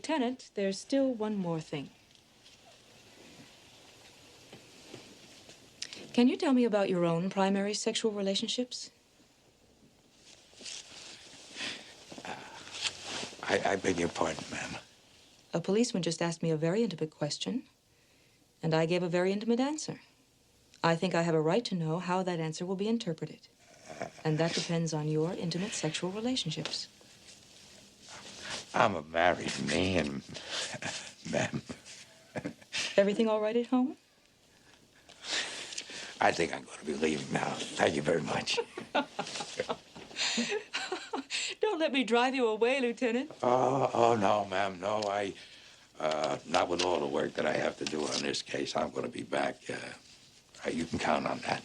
Lieutenant, there's still one more thing. Can you tell me about your own primary sexual relationships? I beg your pardon, ma'am. A policeman just asked me a very intimate question, and I gave a very intimate answer. I think I have a right to know how that answer will be interpreted. And that depends on your intimate sexual relationships. I'm a married man, ma'am. Everything all right at home? I think I'm going to be leaving now. Thank you very much. Don't let me drive you away, Lieutenant. Oh, no, ma'am. No, not with all the work that I have to do on this case. I'm going to be back. You can count on that.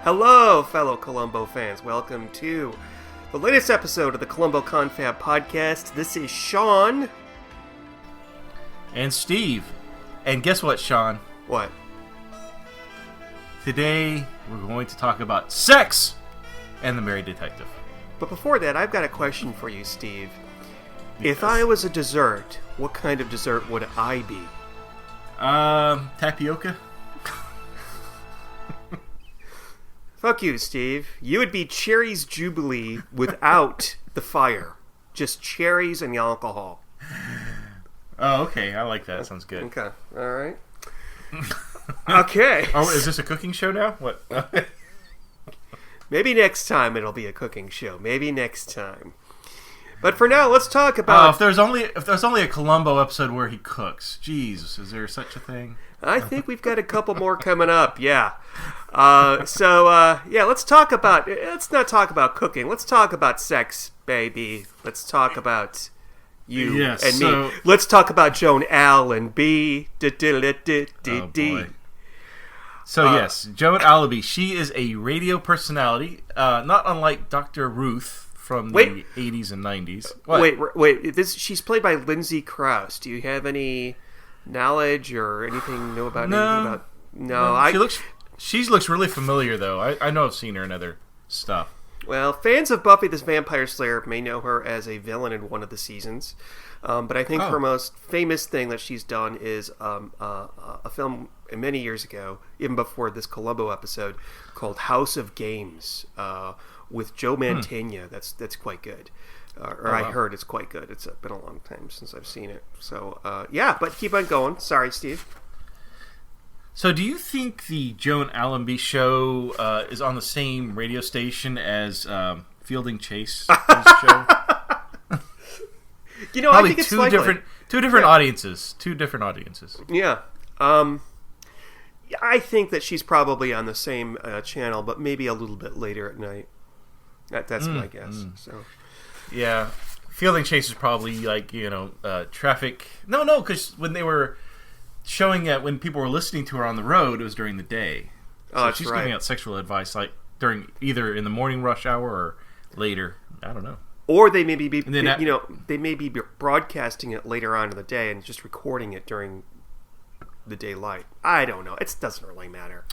Hello, fellow Columbo fans. Welcome to the latest episode of the Columbo Confab podcast. This is Sean. And Steve. And guess what, Sean? What? Today, we're going to talk about sex and the Married Detective. But before that, I've got a question for you, Steve. Yes. If I was a dessert, what kind of dessert would I be? Tapioca? Fuck you, Steve. You would be Cherry's Jubilee without the fire. Just cherries and the alcohol. Oh, okay. I like that. Sounds good. Okay. All right. Okay. Oh, is this a cooking show now? What? Maybe next time it'll be a cooking show. Maybe next time. But for now, let's talk about... if there's only a Columbo episode where he cooks. Jeez, is there such a thing? I think we've got a couple more coming up, yeah. Let's not talk about cooking. Let's talk about sex, baby. Let's talk about you and me. Let's talk about Joan Allenby. Oh, boy. So, yes, Joan Allenby. She is a radio personality, not unlike Dr. Ruth from the 80s and 90s. What? Wait. She's played by Lindsay Crouse. Do you have any knowledge or anything you know about anything about? No, she looks really familiar though. I know I've seen her in other stuff. Well, fans of Buffy the Vampire Slayer may know her as a villain in one of the seasons, but I think her most famous thing that she's done is a film many years ago, even before this Columbo episode, called House of Games with Joe Mantegna. That's quite good. I heard it's quite good. It's been a long time since I've seen it. So, but keep on going. Sorry, Steve. So, do you think the Joan Allenby show is on the same radio station as Fielding Chase's show? Probably I think it's two different audiences. Two different audiences. Yeah. I think that she's probably on the same channel, but maybe a little bit later at night. That's my guess. So. Yeah, Fielding Chase is probably like, traffic. No, because when they were showing it, when people were listening to her on the road, it was during the day. So that's she's right. giving out sexual advice like during either in the morning rush hour or later. I don't know. Or they may be broadcasting it later on in the day and just recording it during the daylight. I don't know. It doesn't really matter.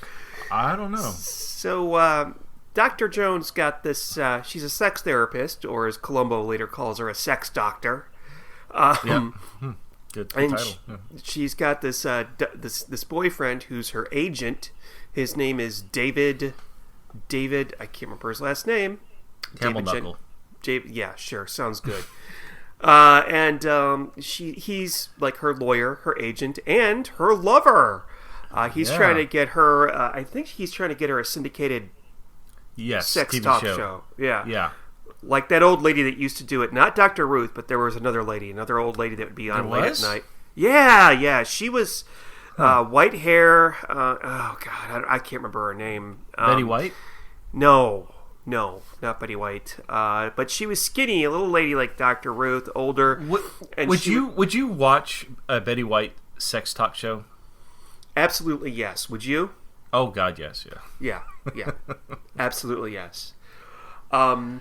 I don't know. So, Dr. Jones got this, she's a sex therapist, or as Columbo later calls her, a sex doctor. Good and title. She's got this this boyfriend who's her agent. His name is David, I can't remember his last name. Camel Knuckle. Yeah, sure, sounds good. And he's like her lawyer, her agent, and her lover. He's trying to get her, I think he's trying to get her a syndicated sex TV talk show. Yeah. Yeah. Like that old lady that used to do it. Not Dr. Ruth, but there was another old lady that would be on late at night. Yeah. She was white hair. Oh, God. I can't remember her name. Betty White? No, not Betty White. But she was skinny, a little lady like Dr. Ruth, older. Would you watch a Betty White sex talk show? Absolutely, yes. Would you? Oh, God, yes, yeah. Yeah. Absolutely, yes. I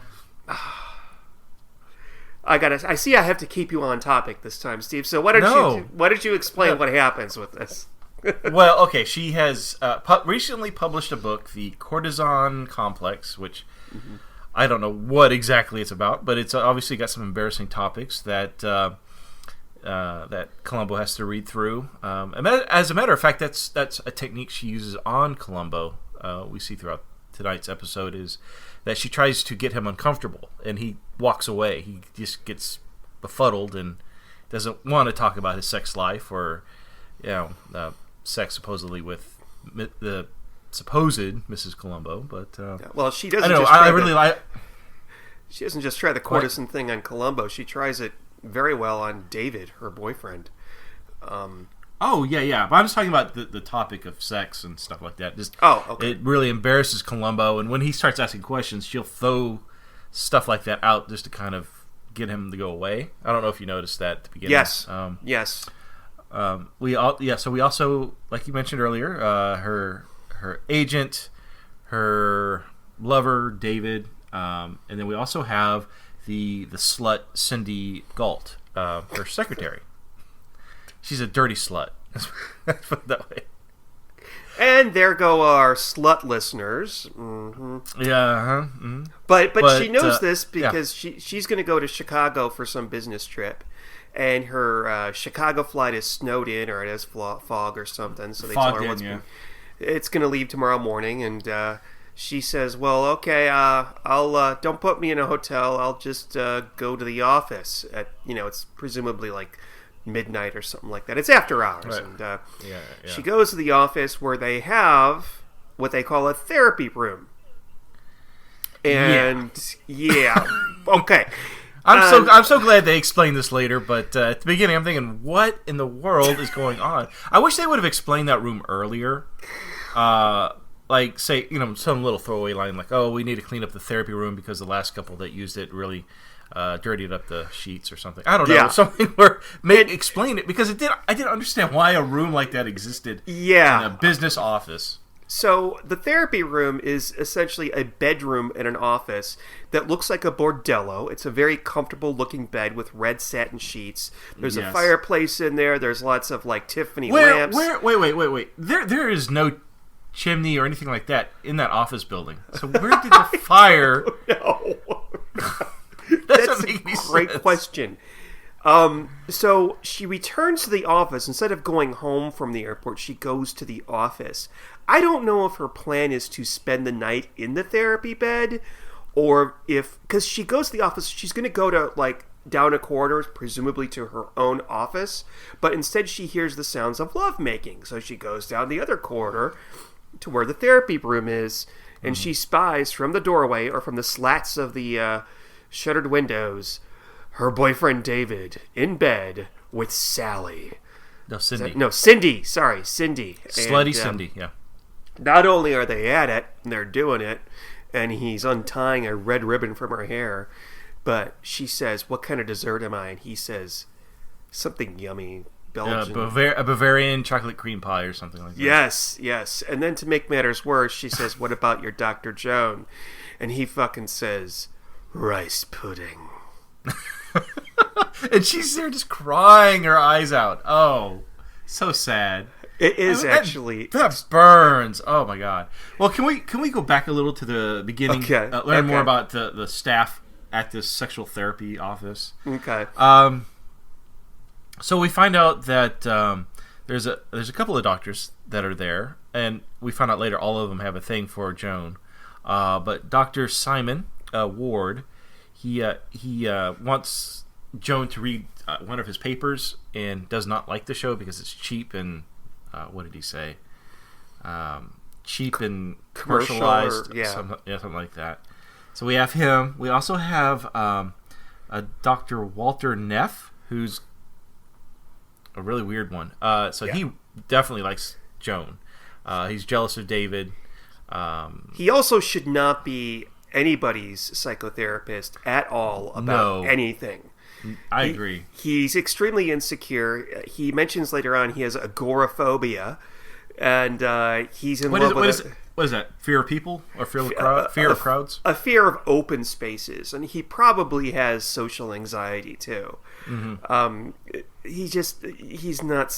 see I have to keep you on topic this time, Steve. So why don't you explain what happens with this? Well, okay, she has recently published a book, The Courtesan Complex, which I don't know what exactly it's about, but it's obviously got some embarrassing topics that that Columbo has to read through. As a matter of fact, that's a technique she uses on Columbo. We see throughout tonight's episode is that she tries to get him uncomfortable, and he walks away. He just gets befuddled and doesn't want to talk about his sex life or, sex supposedly with the supposed Mrs. Columbo. But well, she doesn't. I don't know. I really like. She doesn't just try the courtesan thing on Columbo. She tries it very well on David, her boyfriend. Oh, yeah. But I'm just talking about the topic of sex and stuff like that. Okay. It really embarrasses Columbo, and when he starts asking questions, she'll throw stuff like that out just to kind of get him to go away. I don't know if you noticed that at the beginning. Yes. So we also, like you mentioned earlier, her agent, her lover, David, and then we also have the slut, Cindy Galt, her secretary. She's a dirty slut. Let's put it that way. And there go our slut listeners. Mm-hmm. Yeah. But she knows this because she's going to go to Chicago for some business trip, and her Chicago flight is snowed in or it has fog or something. So they tell her it's going to leave tomorrow morning, and she says, "Well, okay, I'll don't put me in a hotel. I'll just go to the office at it's presumably like midnight or something like that. It's after hours." Right. And she goes to the office where they have what they call a therapy room. And okay. I'm so glad they explained this later, but at the beginning I'm thinking, what in the world is going on? I wish they would have explained that room earlier. Like, say, some little throwaway line like, "Oh, we need to clean up the therapy room because the last couple that used it really dirtied up the sheets," or something. I don't know. Yeah. Something where explain it, because I didn't understand why a room like that existed in a business office. So the therapy room is essentially a bedroom in an office that looks like a bordello. It's a very comfortable looking bed with red satin sheets. There's a fireplace in there. There's lots of like Tiffany lamps. Wait. There is no chimney or anything like that in that office building. So where did the fire? No. That's a great question. So she returns to the office. Instead of going home from the airport, she goes to the office. I don't know if her plan is to spend the night in the therapy bed, or because she goes to the office, she's going to go to like down a corridor, presumably to her own office, but instead she hears the sounds of lovemaking. So she goes down the other corridor to where the therapy room is, and she spies from the doorway or from the slats of the shuttered windows her boyfriend David in bed with Sally. No, Cindy. Cindy. Sorry, Cindy. Slutty Cindy, yeah. Not only are they at it, and they're doing it, and he's untying a red ribbon from her hair, but she says, "What kind of dessert am I?" And he says, "Something yummy, Belgian." A Bavarian chocolate cream pie or something like that. Yes. And then to make matters worse, she says, "What about your Dr. Joan?" And he fucking says, "Rice pudding." And she's there just crying her eyes out. Oh, so sad. It is actually. That burns. Oh my god. Well, can we go back a little to the beginning? Okay. Learn more about the staff at this sexual therapy office. Okay. So we find out that there's a couple of doctors that are there, and we find out later all of them have a thing for Joan. But Dr. Simon Ward, he wants Joan to read one of his papers and does not like the show because it's cheap and what did he say? Cheap and commercialized, something like that. So we have him. We also have a Dr. Walter Neff, who's a really weird one. He definitely likes Joan. He's jealous of David. He also should not be anybody's psychotherapist at all about anything. I agree. He's extremely insecure. He mentions later on he has agoraphobia, and he's in love with what is that? Fear of people or fear of crowds? A fear of open spaces, and he probably has social anxiety too. Mm-hmm. He's not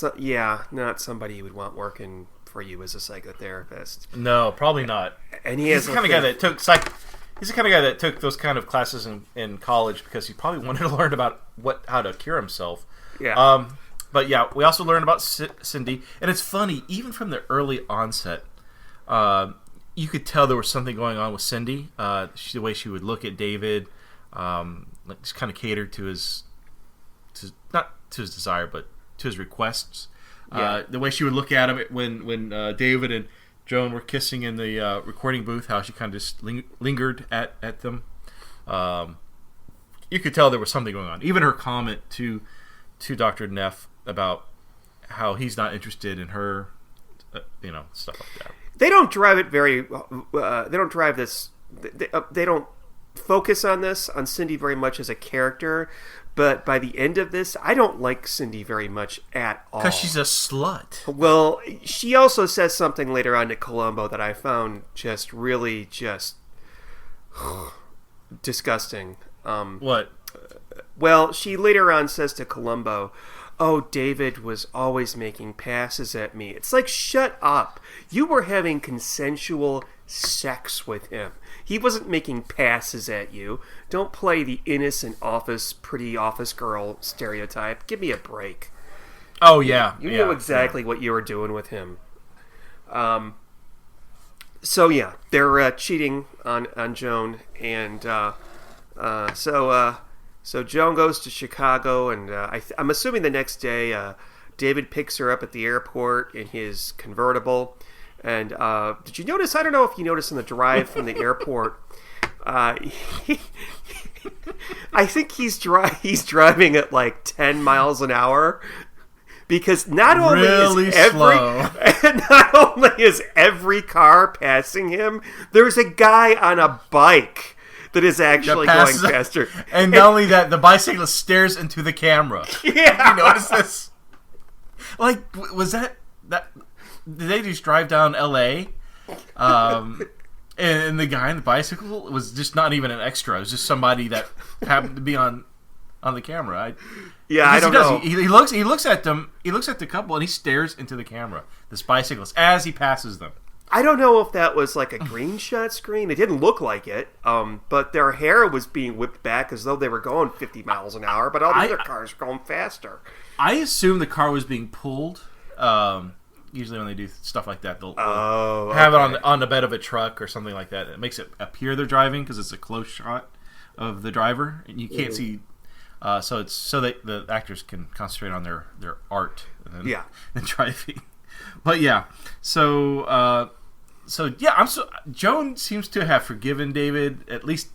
somebody you would want working for you as a psychotherapist. No, probably not. And he's the kind of guy that took He's the kind of guy that took those kind of classes in college because he probably wanted to learn about how to cure himself. Yeah. But yeah, we also learned about Cindy, and it's funny, even from the early onset, you could tell there was something going on with Cindy. The way she would look at David, like just kind of catered to not to his desire, but to his requests. Yeah. The way she would look at him when David and Joan were kissing in the recording booth, how she kind of just lingered at them. You could tell there was something going on. Even her comment to Dr. Neff about how he's not interested in her, stuff like that. They don't drive it very. They don't drive this. They don't focus on Cindy very much as a character. But by the end of this, I don't like Cindy very much at all. Because she's a slut. Well, she also says something later on to Columbo that I found really disgusting. What? Well, she later on says to Columbo, "Oh, David was always making passes at me." It's like, shut up. You were having consensual sex with him. He wasn't making passes at you. Don't play the innocent pretty office girl stereotype. Give me a break. Oh, yeah. You knew exactly what you were doing with him. So, yeah, they're cheating on Joan. And so Joan goes to Chicago, and I'm assuming the next day David picks her up at the airport in his convertible. And did you notice? I don't know if you noticed on the drive from the airport. I think he's driving at like 10 miles an hour, because not only is every car passing him, there's a guy on a bike that is actually going faster. And not only that, the bicyclist stares into the camera. Yeah, you notice this? Like, was that? Did they just drive down L.A.? And the guy on the bicycle was just not even an extra. It was just somebody that happened to be on the camera. I don't know. He looks at them. He looks at the couple and he stares into the camera. This bicyclist as he passes them. I don't know if that was like a green shot screen. It didn't look like it. But their hair was being whipped back as though they were going 50 miles an hour. But all the other cars were going faster. I assume the car was being pulled. Usually when they do stuff like that, they'll have it on the bed of a truck or something like that. It makes it appear they're driving because it's a close shot of the driver, and you can't see. So the actors can concentrate on their art and driving. But yeah, so Joan seems to have forgiven David, at least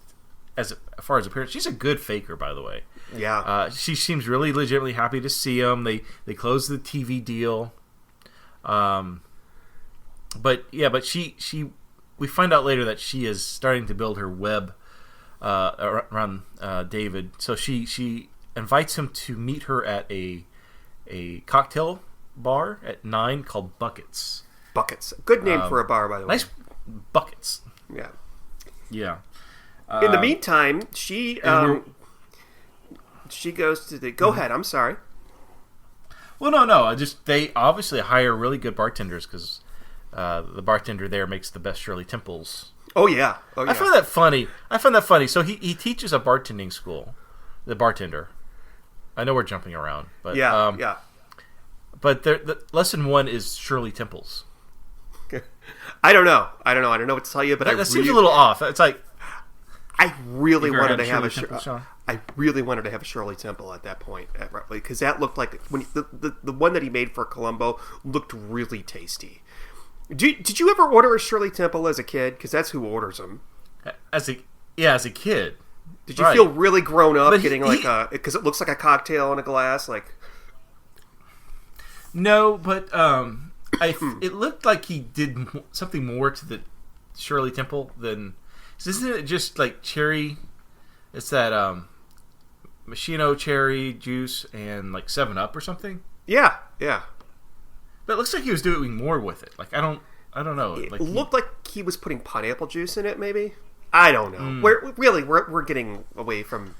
as far as appearance. She's a good faker, by the way. Yeah. She seems really legitimately happy to see him. They closed the TV deal. But we find out later that she is starting to build her web around David. So she invites him to meet her at a cocktail bar at 9 called Buckets. Buckets, good name for a bar, by the way. Nice Buckets. Yeah. Yeah. In the meantime, she goes to the. Go ahead. I'm sorry. Well, no. They obviously hire really good bartenders because the bartender there makes the best Shirley Temples. Oh yeah. I found that funny. So he teaches a bartending school. The bartender. I know we're jumping around, but yeah. But the lesson 1 is Shirley Temples. I don't know what to tell you, but that seems a little off. It's like I really wanted to have a Shirley Temple at that point, because that looked like when the one that he made for Columbo looked really tasty. Did you ever order a Shirley Temple as a kid? Because that's who orders them. As a kid. Did you feel really grown up getting because it looks like a cocktail in a glass, like? No, but it looked like he did something more to the Shirley Temple than. Isn't it just like cherry? It's that machino cherry juice and like 7-Up or something. Yeah. But it looks like he was doing more with it. Like I don't I don't know. It looked like he was putting pineapple juice in it, maybe? I don't know. We're getting away from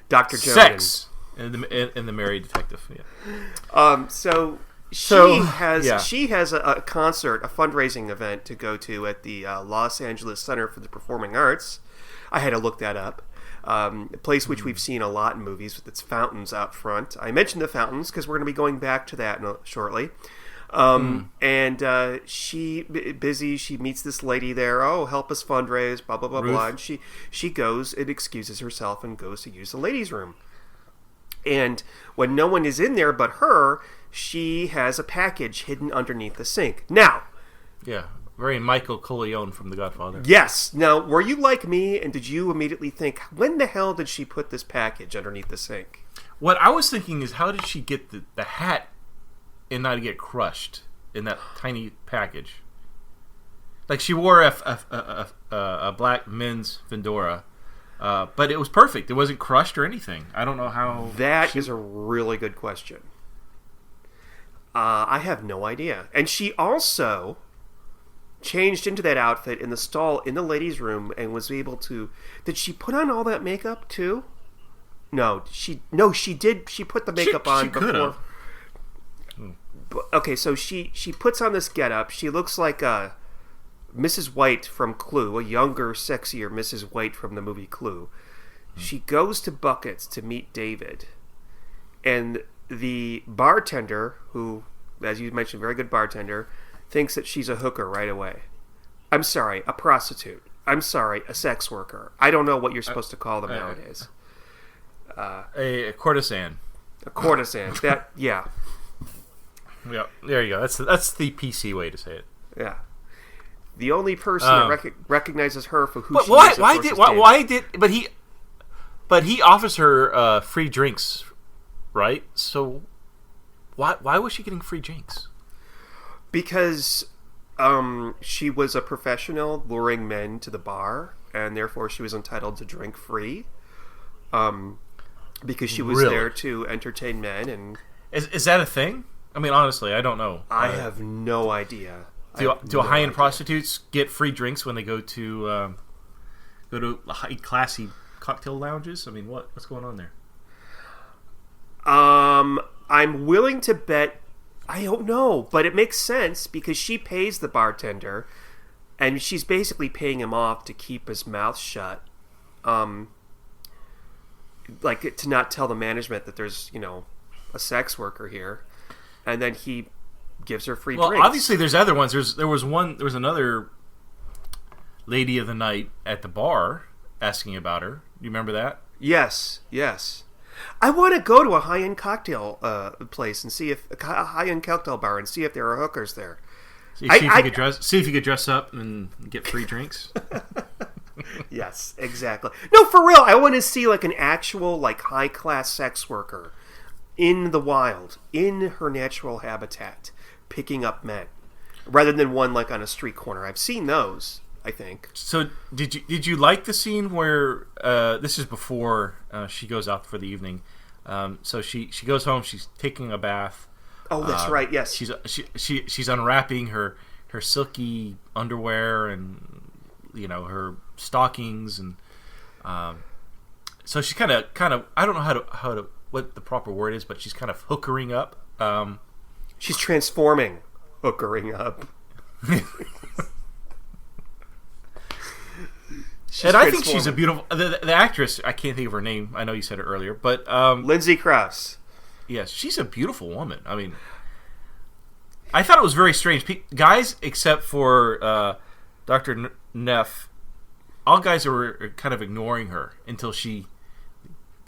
Dr. Joan. Sex in the Married Detective. Yeah. So she has a concert, a fundraising event to go to at the Los Angeles Center for the Performing Arts. I had to look that up. A place which we've seen a lot in movies with its fountains out front. I mentioned the fountains because we're going to be going back to that shortly. And she meets this lady there. Oh, help us fundraise, blah, blah, blah, Ruth. blah. And she goes and excuses herself and goes to use the ladies' room. And when no one is in there but her, she has a package hidden underneath the sink. Now, Yeah. Very Michael Corleone from The Godfather. yes. Now, were you like me, and did you immediately think, when the hell did she put this package underneath the sink? What I was thinking is, how did she get the hat and not get crushed in that tiny package? Like, she wore a black men's fedora, but it was perfect. It wasn't crushed or anything. I don't know how... That is a really good question. I have no idea. And she also changed into that outfit in the stall in the ladies' room and was able to... Did she put on all that makeup, too? No, she did. She put the makeup on she before... could've. Okay, so she puts on this getup. She looks like Mrs. White from Clue, a younger, sexier Mrs. White from the movie Clue. She goes to Buckets to meet David. And the bartender, who, as you mentioned, very good bartender, thinks that she's a hooker right away. I'm sorry, a prostitute. I'm sorry, a sex worker. I don't know what you're supposed to call them nowadays. A courtesan. A courtesan. That, yeah. Yeah, there you go. That's the PC way to say it. Yeah. The only person that recognizes her for who But she is, of course, is David. But he offers her free drinks, right? So why was she getting free drinks? Because she was a professional luring men to the bar, and therefore she was entitled to drink free. Because she was there to entertain men. And Is that a thing? I mean, honestly, I don't know. I have no idea. Do high-end prostitutes get free drinks when they go to high classy cocktail lounges? I mean, what's going on there? I'm willing to bet. I don't know, but it makes sense because she pays the bartender, and she's basically paying him off to keep his mouth shut. Like to not tell the management that there's a sex worker here, and then he gives her free drinks. Well, obviously there's other ones. There was another lady of the night at the bar asking about her. You remember that? Yes. I want to go to a high-end cocktail place and see if a high-end cocktail bar and see if there are hookers there. See if you could dress up and get free drinks. Yes, exactly. No, for real. I want to see like an actual high-class sex worker in the wild, in her natural habitat, picking up men, rather than one on a street corner. I've seen those, I think. So did you like the scene where this is before she goes out for the evening? So she goes home. She's taking a bath. Oh, that's right. Yes, she's unwrapping her silky underwear and her stockings, and so she's kind of I don't know how to what the proper word is, but she's kind of hookering up. She's transforming, hookering up. And I think she's a beautiful... The actress, I can't think of her name. I know you said it earlier, but... Lindsay Crouse. Yes, she's a beautiful woman. I mean, I thought it was very strange. Guys, except for Dr. Neff, all guys were kind of ignoring her until she,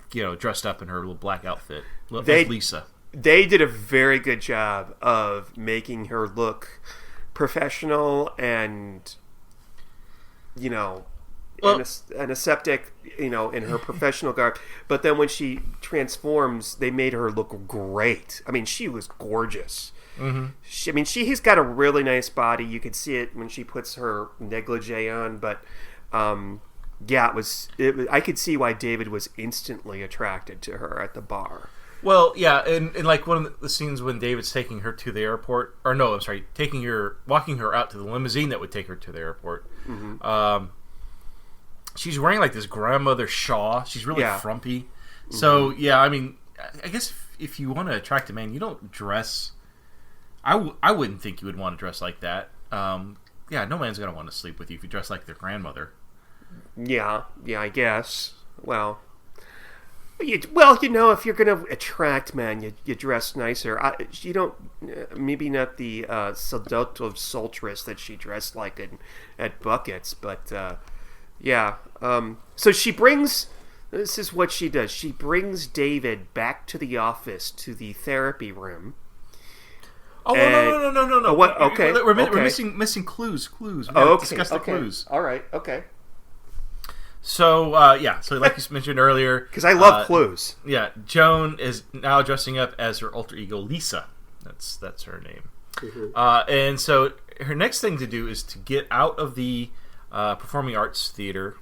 dressed up in her little black outfit. Lisa. They did a very good job of making her look professional and, antiseptic, in her professional garb. But then when she transforms, they made her look great. I mean, she was gorgeous. Mm-hmm. She's got a really nice body. You could see it when she puts her negligee on. But I could see why David was instantly attracted to her at the bar. Well, yeah, and like one of the scenes when David's taking her to the airport, or no, I'm sorry, walking her out to the limousine that would take her to the airport. Mm-hmm. She's wearing like this grandmother shawl. She's really frumpy. Mm-hmm. So yeah, I mean, I guess if you want to attract a man, you don't dress. I wouldn't think you would want to dress like that. Yeah, no man's gonna want to sleep with you if you dress like their grandmother. Yeah, I guess. Well, if you're going to attract men, you dress nicer. You don't, maybe not the seductive sultress that she dressed like at Buckets, but yeah. So she brings. This is what she does. She brings David back to the office, to the therapy room. Oh, no. Oh, what? Okay. We're missing clues. We gotta discuss the clues. All right. Okay. So, so like you mentioned earlier... Because I love clues. Yeah, Joan is now dressing up as her alter ego, Lisa. That's her name. Mm-hmm. And so her next thing to do is to get out of the performing arts theater,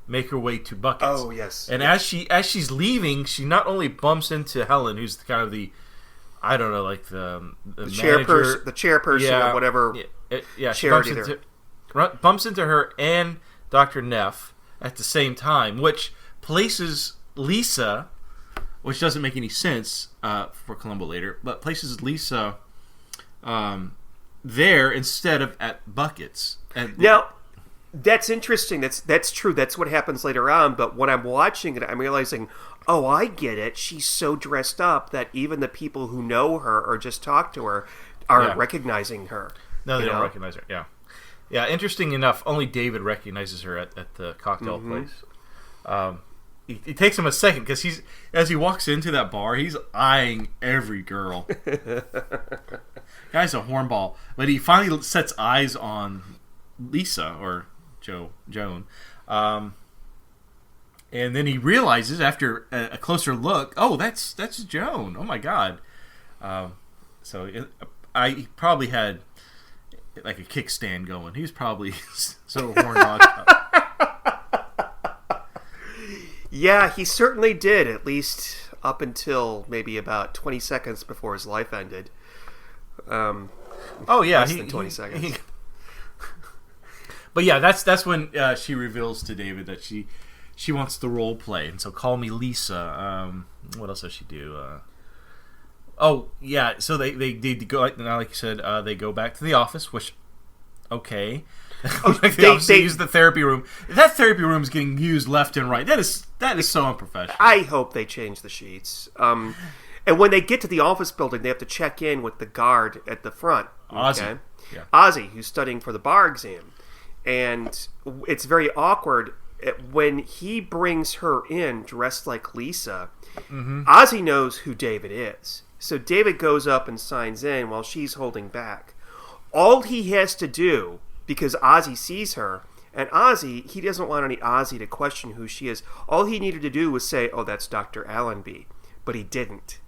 make her way to Buckets. Oh, yes. And as she's leaving, she not only bumps into Helen, who's kind of the... I don't know, like the chairperson, or whatever. Yeah. She bumps into her and Dr. Neff at the same time, which places Lisa, which doesn't make any sense for Columbo later, but places Lisa there instead of at Buckets. And now, that's interesting. That's true. That's what happens later on. But when I'm watching it, I'm realizing, oh, I get it. She's so dressed up that even the people who know her or just talk to her aren't recognizing her. No, they don't recognize her. Yeah. Yeah, interesting enough, only David recognizes her at the cocktail place. It takes him a second because as he walks into that bar, he's eyeing every girl. Guy's a hornball, but he finally sets eyes on Lisa or Joan, and then he realizes after a closer look, oh, that's Joan. Oh my God! So he probably had like a kickstand going. He was probably so horned up. Yeah, he certainly did, at least up until maybe about 20 seconds before his life ended. Less than 20 seconds. But yeah, that's when she reveals to David that she wants the role play, and so call me Lisa. What else does she do? So they go, like you said, they go back to the office, which they obviously use the therapy room. That therapy room is getting used left and right. That is so unprofessional. I hope they change the sheets. And when they get to the office building, they have to check in with the guard at the front. Ozzy. Yeah. Ozzy, who's studying for the bar exam. And it's very awkward when he brings her in dressed like Lisa. Mm-hmm. Ozzy knows who David is. So David goes up and signs in while she's holding back. All he has to do, because Ozzy sees her, and Ozzy, he doesn't want any Ozzy to question who she is. All he needed to do was say, oh, that's Dr. Allenby. But he didn't,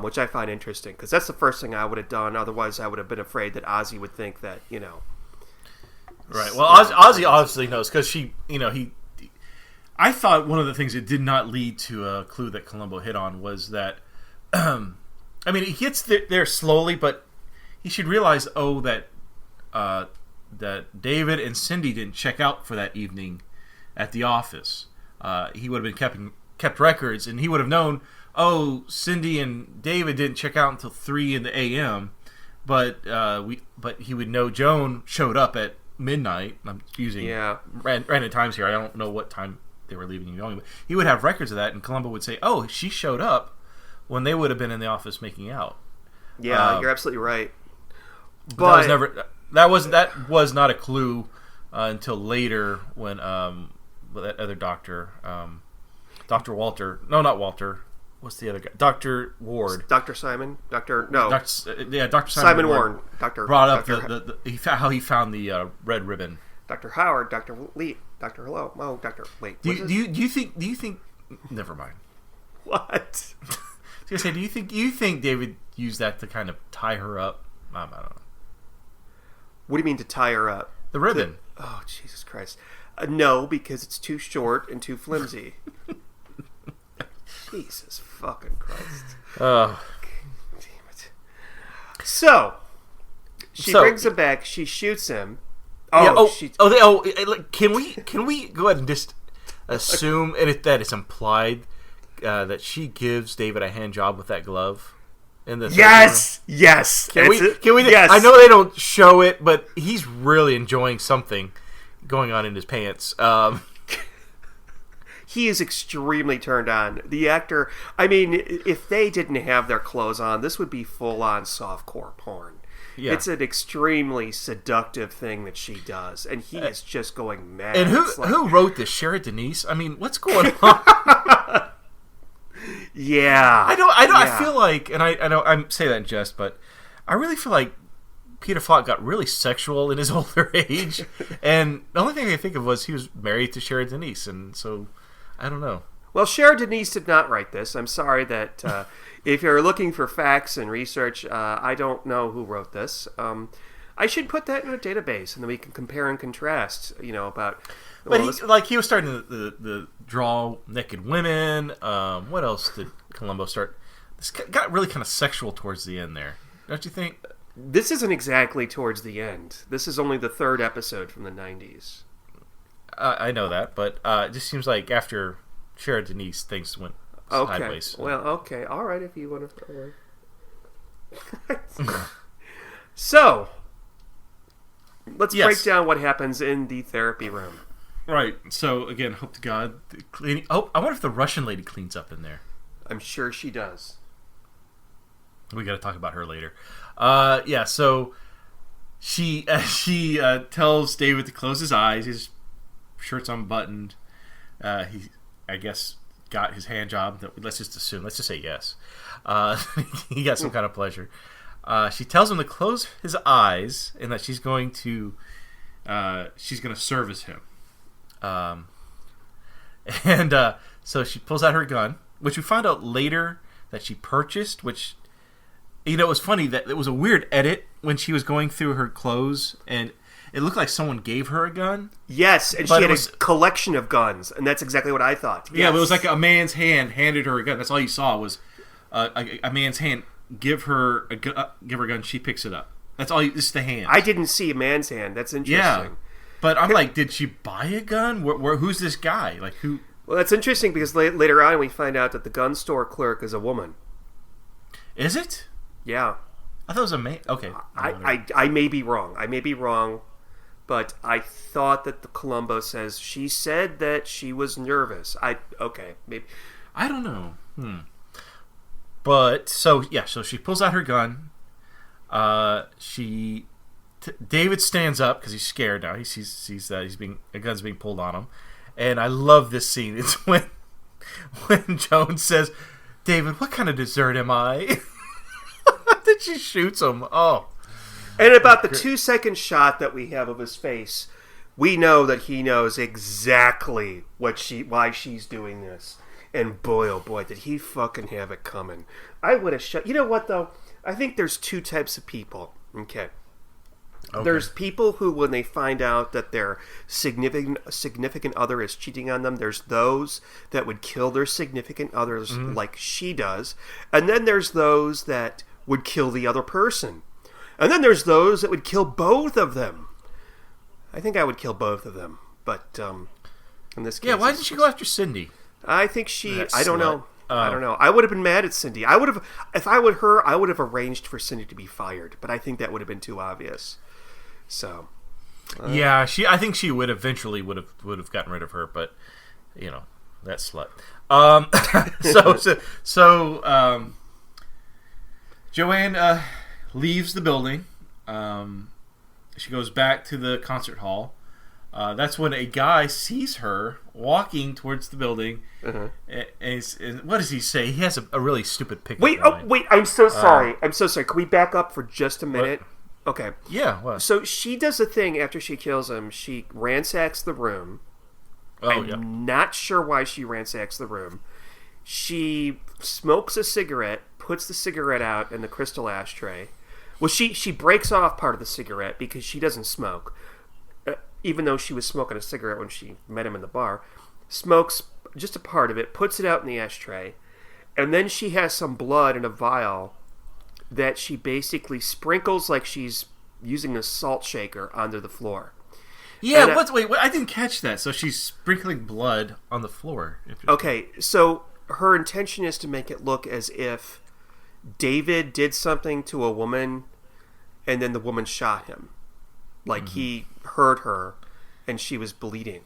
which I find interesting, because that's the first thing I would have done. Otherwise, I would have been afraid that Ozzy would think that, Right. Well, Ozzy obviously knows, because I thought one of the things that did not lead to a clue that Columbo hit on was that, he gets there slowly, but he should realize, that David and Cindy didn't check out for that evening at the office. He would have been kept records, and he would have known, Cindy and David didn't check out until 3 in the a.m., but he would know Joan showed up at midnight. I'm using random times here. I don't know what time they were leaving and going, but he would have records of that, and Columbo would say, oh, she showed up when they would have been in the office making out. Yeah, you're absolutely right. But that was not a clue until later when that other doctor, Dr. Walter. No, not Walter. What's the other guy? Dr. Ward. Dr. Simon? Dr. Simon Warren. Brought up how he found the red ribbon. Dr. Howard, Dr. Lee, Dr. Hello. Oh, Dr. Wait. Do you think? Never mind. What? I was gonna say, do you think David used that to kind of tie her up? I don't know. What do you mean to tie her up? The ribbon. Oh, Jesus Christ. No, because it's too short and too flimsy. Jesus fucking Christ. Oh. Damn it. So, she brings him back. She shoots him. Can we go ahead and just assume that it's implied that she gives David a hand job with that glove? Yes. Can we? Yes. I know they don't show it, but he's really enjoying something going on in his pants. He is extremely turned on. The actor, I mean, if they didn't have their clothes on, this would be full-on softcore porn. Yeah. It's an extremely seductive thing that she does, and he is just going mad. And who wrote this? Shara Denise? I mean, what's going on? Yeah. I feel like, and I know I'm saying that in jest, but I really feel like Peter Falk got really sexual in his older age, and the only thing I could think of was he was married to Shara Denise, and so I don't know. Well, Shara Denise did not write this. I'm sorry that if you're looking for facts and research, I don't know who wrote this. I should put that in a database, and then we can compare and contrast. About. But he was starting to draw naked women. What else did Columbo start? This got really kind of sexual towards the end there, don't you think? This isn't exactly towards the end. This is only the third episode from the 90s. I know that, but it just seems like after Shara Denise, things went sideways. So. Well, okay. All right, if you want to... So, let's break down what happens in the therapy room. Right. So, again, hope to God... I wonder if the Russian lady cleans up in there. I'm sure she does. We got to talk about her later. So she tells David to close his eyes. His shirt's unbuttoned. He, I guess, got his hand job. Let's just assume. Let's just say yes. He got some kind of pleasure. She tells him to close his eyes and that she's going to service him. So she pulls out her gun, which we find out later that she purchased, which, it was funny that it was a weird edit when she was going through her clothes, and it looked like someone gave her a gun. Yes, and she had a collection of guns, and that's exactly what I thought. Yeah, but it was like a man's hand handed her a gun. That's all you saw was a man's hand give her a gun. She picks it up. That's all. It's the hand. I didn't see a man's hand. That's interesting. Yeah, but I'm like, did she buy a gun? Who's this guy? Like who? Well, that's interesting because later on we find out that the gun store clerk is a woman. Is it? Yeah. I thought it was a man. Okay. I may be wrong, but I thought that the Columbo says she said that she was nervous. Maybe. I don't know. But so she pulls out her gun. David stands up because he's scared now. He sees that a gun's being pulled on him, and I love this scene. It's when Joan says, "David, what kind of dessert am I?" Then she shoots him. Oh. And about the 2-second shot that we have of his face, we know that he knows exactly why she's doing this. And boy, oh boy, did he fucking have it coming. I would have shot. You know what, though? I think there's two types of people. Okay. There's people who, when they find out that their significant other is cheating on them, there's those that would kill their significant others like she does. And then there's those that would kill the other person. And then there's those that would kill both of them. I think I would kill both of them. But in this case... Yeah, why didn't she go after Cindy? I think she... I don't know. I don't know. I would have been mad at Cindy. If I would her, I would have arranged for Cindy to be fired. But I think that would have been too obvious. So... yeah, I think she would eventually would have gotten rid of her, but that slut. So Joanne leaves the building. She goes back to the concert hall. That's when a guy sees her walking towards the building. And what does he say? He has a really stupid pickup line. Wait! I'm so sorry. Can we back up for just a minute? What? Okay. Yeah. What? So she does a thing after she kills him. She ransacks the room. I'm not sure why she ransacks the room. She smokes a cigarette, puts the cigarette out in the crystal ashtray. Well, she breaks off part of the cigarette because she doesn't smoke. Even though she was smoking a cigarette when she met him in the bar. Smokes just a part of it, puts it out in the ashtray. And then she has some blood in a vial that she basically sprinkles like she's using a salt shaker onto the floor. Yeah, wait, I didn't catch that. So she's sprinkling blood on the floor. Okay, so her intention is to make it look as if David did something to a woman and then the woman shot him. Like he hurt her and she was bleeding.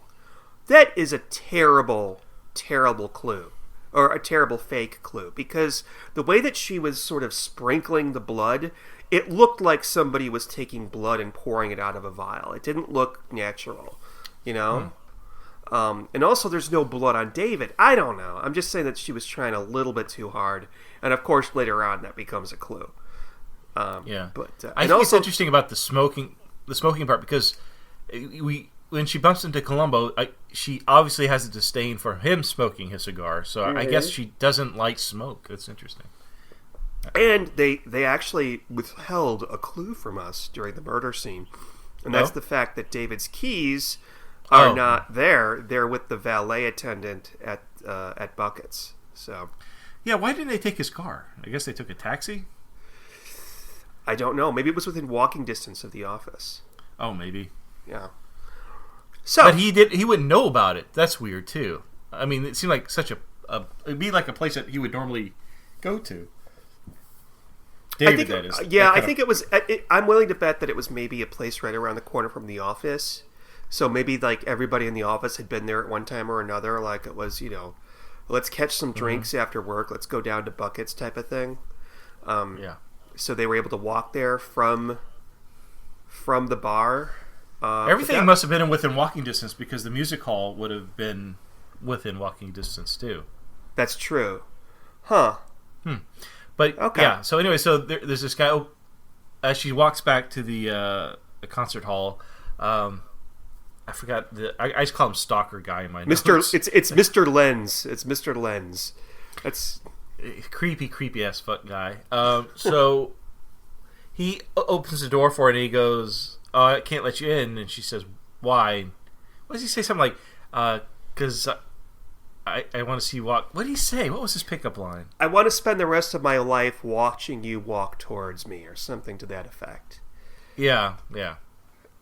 That is a terrible, terrible clue. Or a terrible fake clue. Because the way that she was sort of sprinkling the blood, it looked like somebody was taking blood and pouring it out of a vial. It didn't look natural, you know? And also there's no blood on David. I don't know. I'm just saying that she was trying a little bit too hard. And of course later on that becomes a clue. Yeah. But I think it's interesting about the smoking part because when she bumps into Columbo, she obviously has a disdain for him smoking his cigar. So I guess she doesn't like smoke. That's interesting. And they actually withheld a clue from us during the murder scene. And that's the fact that David's keys are not there. They're with the valet attendant at Buckets. So, yeah, why didn't they take his car? I guess they took a taxi? I don't know. Maybe it was within walking distance of the office. Oh, maybe. Yeah. So, but he wouldn't know about it. That's weird too. I mean, it seemed like it'd be like a place that he would normally go to. David, that is. Yeah, I think it was. I'm willing to bet that it was maybe a place right around the corner from the office. So maybe like everybody in the office had been there at one time or another. Like it was, let's catch some drinks after work. Let's go down to Buckets type of thing. Yeah. So they were able to walk there from the bar. Everything must have been within walking distance because the music hall would have been within walking distance too. That's true. Huh. But yeah, so anyway, so there's this guy. As she walks back to the concert hall, I forgot I just call him Stalker Guy in my notes. It's Mr. Lenz. It's Mr. Lenz. That's creepy ass fuck guy. So he opens the door for her and he goes, "Oh, I can't let you in." And she says, "Why?" What does he say? Something like, "Because I want to see you walk." What did he say? What was his pickup line? I want to spend the rest of my life watching you walk towards me, or something to that effect. Yeah.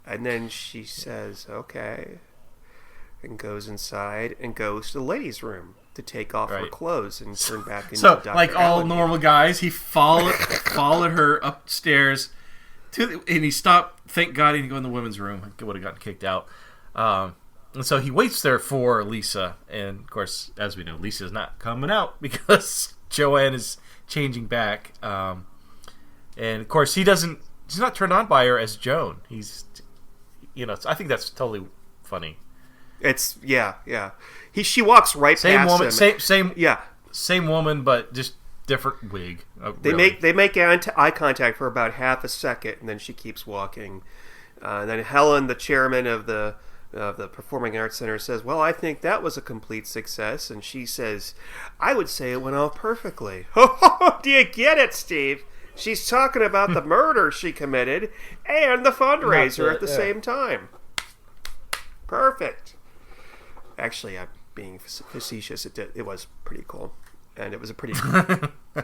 And then she says, "Okay," and goes inside and goes to the ladies' room to take off her clothes and turn back into Dr. Like all Allenby. normal guys, he followed her upstairs and he stopped. Thank God he didn't go in the women's room. He would have gotten kicked out. And so he waits there for Lisa, and of course, as we know, Lisa's not coming out because Joanne is changing back. And of course, he's not turned on by her as Joan. He's, I think that's totally funny. It's yeah. She walks right past him. Same woman, but just different wig. They make eye contact for about half a second, and then she keeps walking. And then Helen, the chairman of the Performing Arts Center, says, "Well, I think that was a complete success." And she says, "I would say it went off perfectly." Do you get it, Steve? She's talking about the murder she committed and the fundraiser at the same time. Perfect. Actually, I'm being facetious. It was pretty cool. And it was a pretty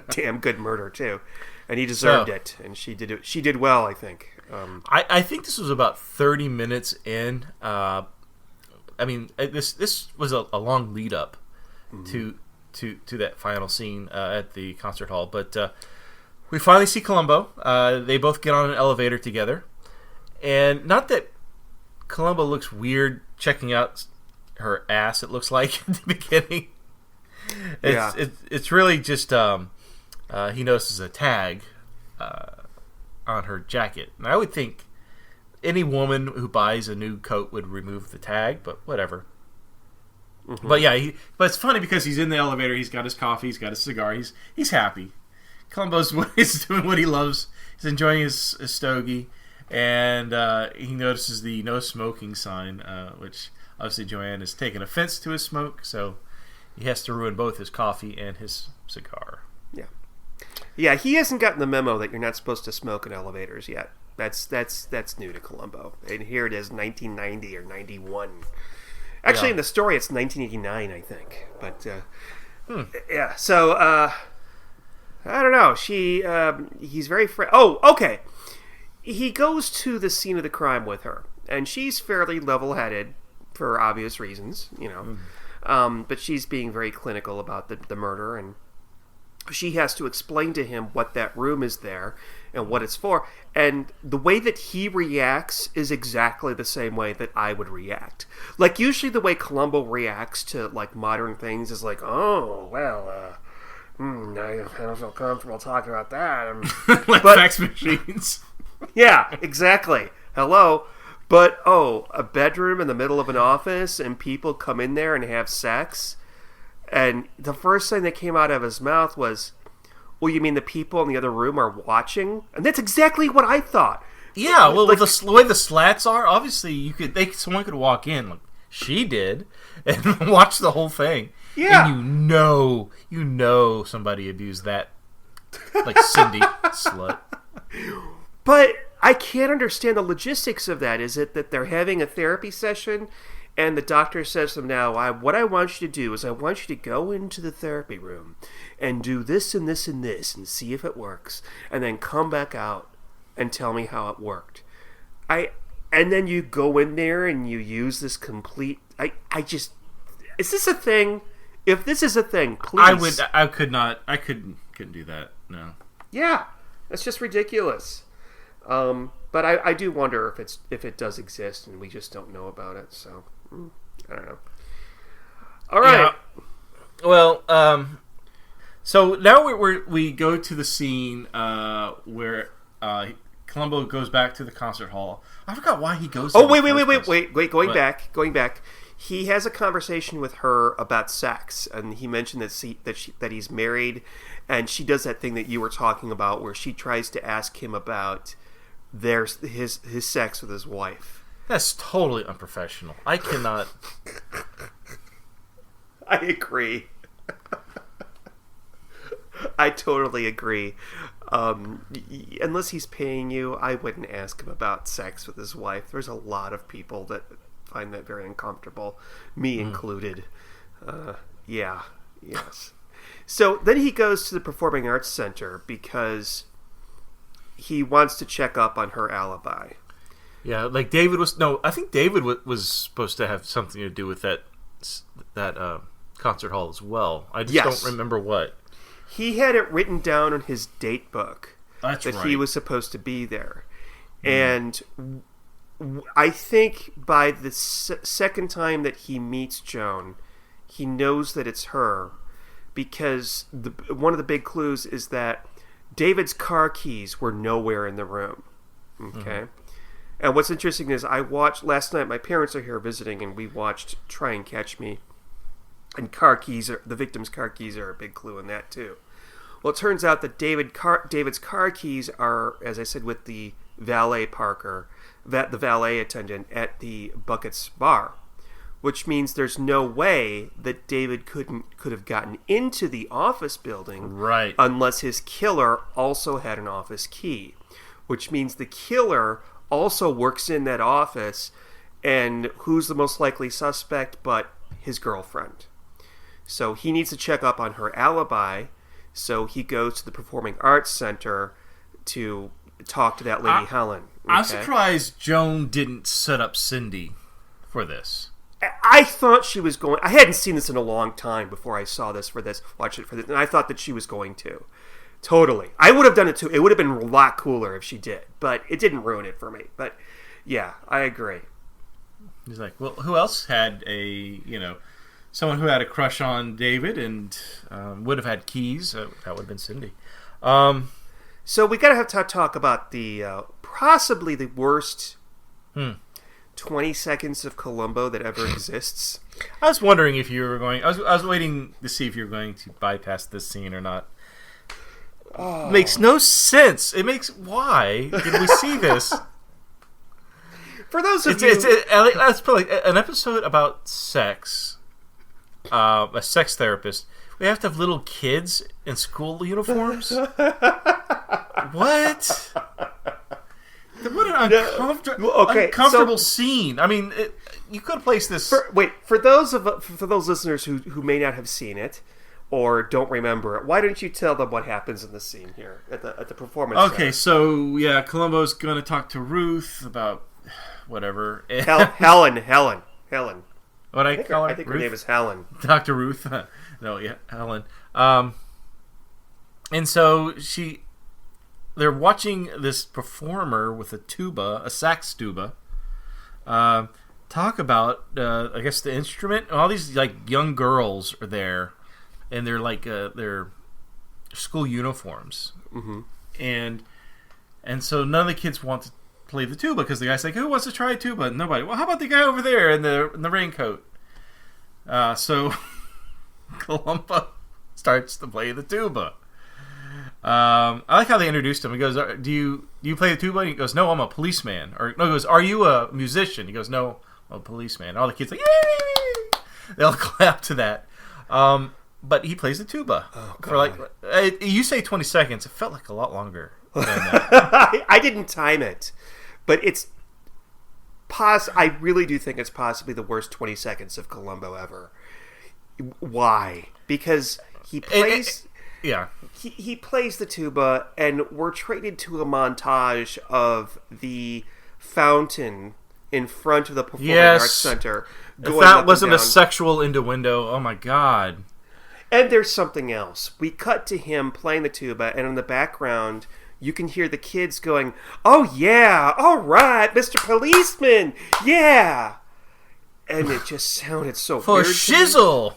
damn good murder, too. And he deserved it. And she did well, I think. I think this was about 30 minutes in. I mean, this was a long lead up to that final scene at the concert hall. But we finally see Columbo. They both get on an elevator together. And not that Columbo looks weird checking out her ass, it looks like, at the beginning. It's really just he notices a tag on her jacket. And I would think any woman who buys a new coat would remove the tag, but whatever. Mm-hmm. But yeah, but it's funny because he's in the elevator, he's got his coffee, he's got his cigar, he's happy. Columbo's doing what he loves. He's enjoying his stogie, and he notices the no smoking sign, which obviously Joanne is taking offense to his smoke, so he has to ruin both his coffee and his cigar. Yeah, he hasn't gotten the memo that you're not supposed to smoke in elevators yet. That's new to Columbo. And here it is, 1990 or 91. Actually, in the story, it's 1989, I think. But Yeah. So I don't know. He's very Oh, okay. He goes to the scene of the crime with her, and she's fairly level-headed for obvious reasons, but she's being very clinical about the murder, and she has to explain to him what that room is there and what it's for. And the way that he reacts is exactly the same way that I would react. Like, usually the way Columbo reacts to, like, modern things is like, oh, well, I don't feel comfortable talking about that. Like fax machines. Yeah, exactly. Hello. But, a bedroom in the middle of an office and people come in there and have sex? And the first thing that came out of his mouth was, well, you mean the people in the other room are watching? And that's exactly what I thought. Yeah, well, like, the way the slats are, obviously, someone could walk in, like she did, and watch the whole thing. Yeah. And you know somebody abused that, like Cindy, slut. But I can't understand the logistics of that. Is it that they're having a therapy session and the doctor says to them, now, what I want you to do is I want you to go into the therapy room and do this and this and this and see if it works, and then come back out and tell me how it worked. And then you go in there and you use this complete... is this a thing? If this is a thing, please... couldn't do that, no. Yeah, that's just ridiculous. But I do wonder if it does exist and we just don't know about it, so... I don't know. All right. Yeah. Well, so now we go to the scene where Columbo goes back to the concert hall. I forgot why he goes. Oh, wait! Going back. He has a conversation with her about sex, and he mentioned that he's married, and she does that thing that you were talking about, where she tries to ask him about his sex with his wife. That's totally unprofessional. I cannot. I agree. I totally agree. Unless he's paying you, I wouldn't ask him about sex with his wife. There's a lot of people that find that very uncomfortable, me included. Yeah, yes. So then he goes to the Performing Arts Center because he wants to check up on her alibi. Yeah, like David was... No, I think David was supposed to have something to do with that concert hall as well. I just don't remember what. He had it written down on his date book that he was supposed to be there. And I think by the second time that he meets Joan, he knows that it's her, because one of the big clues is that David's car keys were nowhere in the room. Okay? And what's interesting is I watched last night, my parents are here visiting, and we watched Try and Catch Me. And the victim's car keys are a big clue in that too. Well, it turns out that David's car keys are, as I said, with the valet parker, the valet attendant at the Buckets bar, which means there's no way that David could have gotten into the office building, right, unless his killer also had an office key, which means the killer also works in that office, and who's the most likely suspect but his girlfriend. So he needs to check up on her alibi, so he goes to the Performing Arts Center to talk to that lady Helen. Okay? I'm surprised Joan didn't set up Cindy for this. I thought she was going... I hadn't seen this in a long time before I saw this for this, watched it for this, and I thought that she was going to. Totally. I would have done it too. It would have been a lot cooler if she did, but it didn't ruin it for me. But yeah, I agree. He's like, well, who else had someone who had a crush on David and would have had keys? That would have been Cindy. So we got to have to talk about the possibly the worst 20 seconds of Columbo that ever exists. I was wondering if you were going... I was waiting to see if you were going to bypass this scene or not. Oh. Makes no sense. It makes... Why did we see this? For those of you... Let's put like an episode about sex. A sex therapist. We have to have little kids in school uniforms? What? What an uncomfortable scene. I mean, you could have placed this... For those listeners who may not have seen it, or don't remember it. Why don't you tell them what happens in the scene here at the performance Okay, center? so yeah, Columbo's going to talk to Ruth about whatever. Helen. What I call her? I think her Ruth? name is Helen. Dr. Ruth. No, yeah, Helen. And so they're watching this performer with a tuba, a sax tuba, talk about, I guess, the instrument. All these like young girls are there, and they're like their school uniforms, and so none of the kids want to play the tuba because the guy's like, "Who wants to try a tuba?" And nobody. Well, how about the guy over there in the raincoat? So Columbo starts to play the tuba. I like how they introduced him. He goes, "Do you play the tuba?" And he goes, "No, I'm a policeman." Or no, he goes, "Are you a musician?" He goes, "No, I'm a policeman." All the kids like, "Yay!" They all clap to that. But he plays the tuba for like you say 20 seconds. It felt like a lot longer than that. I didn't time it, but it's I really do think it's possibly the worst 20 seconds of Columbo ever. Why? Because he plays. Yeah. He plays the tuba, and we're treated to a montage of the fountain in front of the Performing Arts Center. If that wasn't a sexual innuendo, oh my God. And there's something else. We cut to him playing the tuba, and in the background, you can hear the kids going, "Oh yeah, all right, Mr. Policeman, yeah." And it just sounded so for weird. shizzle.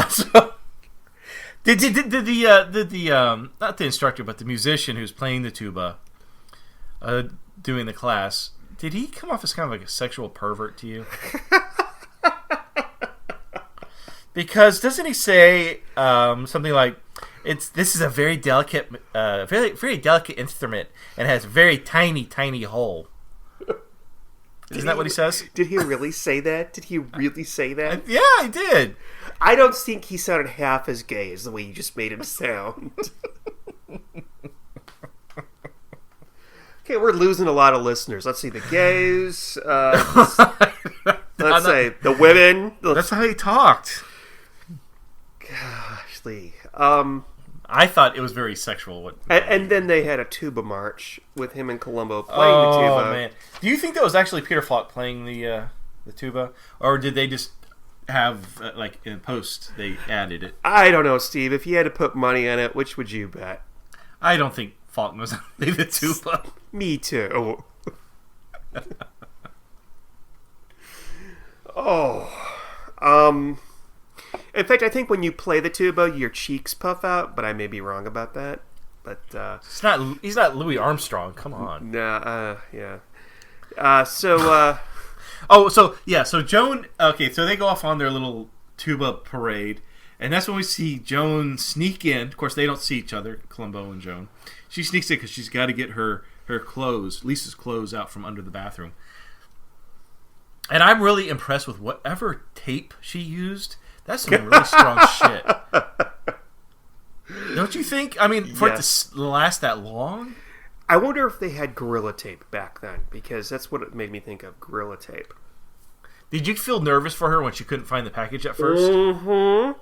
So did the not the instructor but the musician who's playing the tuba, doing the class, did he come off as kind of like a sexual pervert to you? Because doesn't he say something like, this is a very delicate, very delicate instrument and has a very tiny hole. Isn't that what he says? Did he really say that? Did he really say that? Yeah, I did. I don't think he sounded half as gay as the way you just made him sound. Okay, we're losing a lot of listeners. Let's see, the gays. Let's say the women. That's how he talked. Gosh, Lee. I thought it was very sexual. And then they had a tuba march with him and Columbo playing the tuba. Oh, man. Do you think that was actually Peter Falk playing the tuba? Or did they just have, like, in post, they added it? I don't know, Steve. If you had to put money on it, which would you bet? I don't think Falk knows how to play the tuba. Me too. In fact, I think when you play the tuba, your cheeks puff out, but I may be wrong about that. But he's not Louis Armstrong. Come on. Yeah. So Joan. Okay, so they go off on their little tuba parade, and that's when we see Joan sneak in. Of course, they don't see each other, Columbo and Joan. She sneaks in because she's got to get her clothes, Lisa's clothes, out from under the bathroom. And I'm really impressed with whatever tape she used. That's some really strong shit. Don't you think? I mean, for it to last that long? I wonder if they had Gorilla Tape back then, because that's what it made me think of, Gorilla Tape. Did you feel nervous for her when she couldn't find the package at first? Mm-hmm.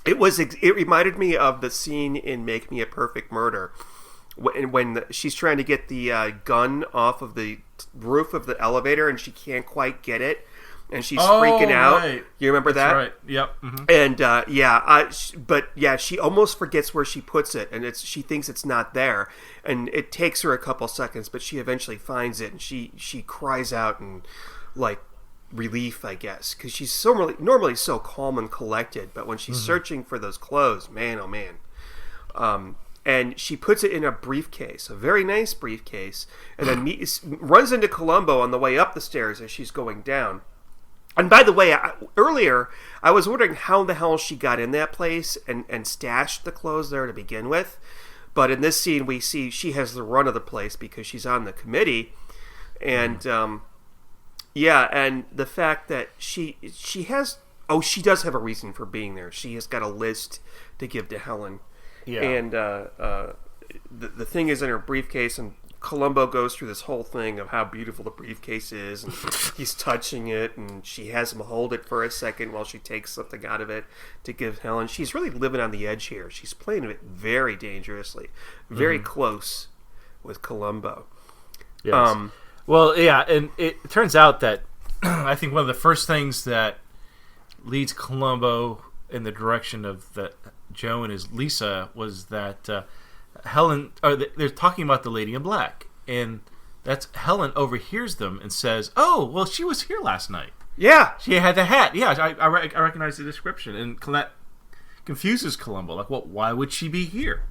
It reminded me of the scene in Make Me a Perfect Murder, when she's trying to get the gun off of the roof of the elevator, and she can't quite get it. And she's freaking out. Right. You remember that? Right. Yep. Mm-hmm. And she almost forgets where she puts it, and she thinks it's not there, and it takes her a couple seconds, but she eventually finds it, and she cries out in like relief, I guess, because she's so normally so calm and collected, but when she's searching for those clothes, man, oh man. And she puts it in a briefcase, a very nice briefcase, and then runs into Columbo on the way up the stairs as she's going down. And by the way, earlier, I was wondering how the hell she got in that place and stashed the clothes there to begin with. But in this scene, we see she has the run of the place because she's on the committee. And, and the fact that she has... Oh, she does have a reason for being there. She has got a list to give to Helen. Yeah. And the thing is in her briefcase, and Columbo goes through this whole thing of how beautiful the briefcase is, and he's touching it, and she has him hold it for a second while she takes something out of it to give Helen. She's really living on the edge here. She's playing it very dangerously, very close with Columbo. Yes. Well, yeah, and it turns out that I think one of the first things that leads Columbo in the direction of that Joe and his Lisa was that Helen, or they're talking about the Lady in Black, and that's Helen overhears them and says, "Oh, well, she was here last night. Yeah, she had the hat. Yeah, I recognize the description." And that confuses Columbo. Like, well, why would she be here?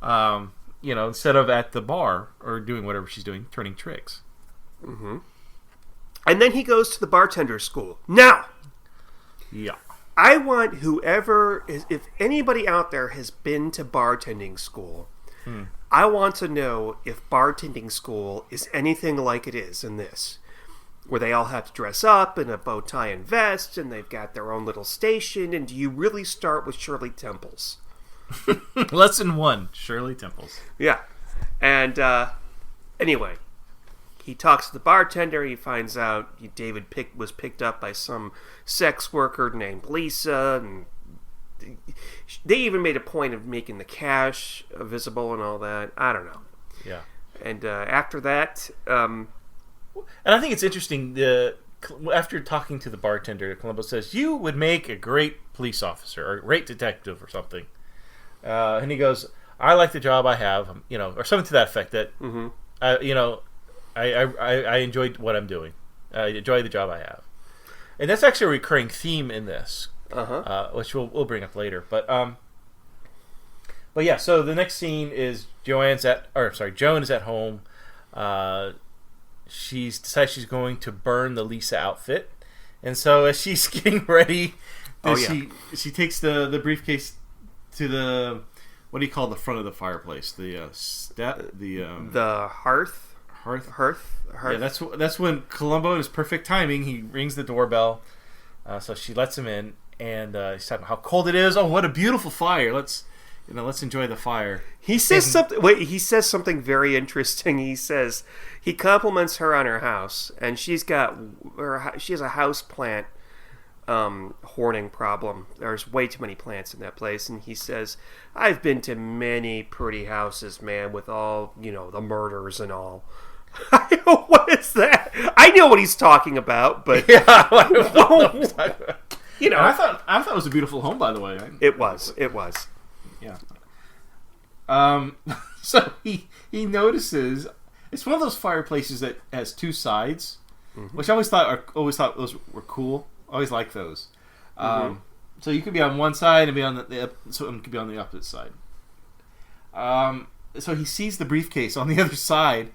Instead of at the bar or doing whatever she's doing, turning tricks. Mm-hmm. And then he goes to the bartender school. Now, yeah, I want whoever is, if anybody out there has been to bartending school, I want to know if bartending school is anything like it is in this, where they all have to dress up in a bow tie and vest, and they've got their own little station. And do you really start with Shirley Temples? Lesson 1, Shirley Temples. Yeah. And anyway, he talks to the bartender. He finds out David was picked up by some sex worker named Lisa, and they even made a point of making the cash visible and all that. I don't know. Yeah. And after that, and I think it's interesting. After talking to the bartender, Columbo says, "You would make a great police officer or a great detective or something." And he goes, "I like the job I have," or something to that effect. That I enjoyed what I'm doing. I enjoy the job I have, and that's actually a recurring theme in this, which we'll bring up later. But yeah. So the next scene is Joan is at home. She's decided she's going to burn the Lisa outfit, and so as she's getting ready, she takes the briefcase to the, what do you call the front of the fireplace? The hearth. Yeah, that's when Columbo, in his perfect timing, he rings the doorbell. So she lets him in, and he's talking about how cold it is. Oh, what a beautiful fire! Let's enjoy the fire. He says something very interesting. He says he compliments her on her house, and she has a house plant hoarding problem. There's way too many plants in that place, and he says, "I've been to many pretty houses, man, with all the murders and all." I go, what is that? I know what he's talking about, but yeah, I thought it was a beautiful home, by the way. It was. Yeah. So he notices it's one of those fireplaces that has two sides, which I always thought those were cool. I always liked those. So you could be on one side and be on someone could be on the opposite side. So he sees the briefcase on the other side.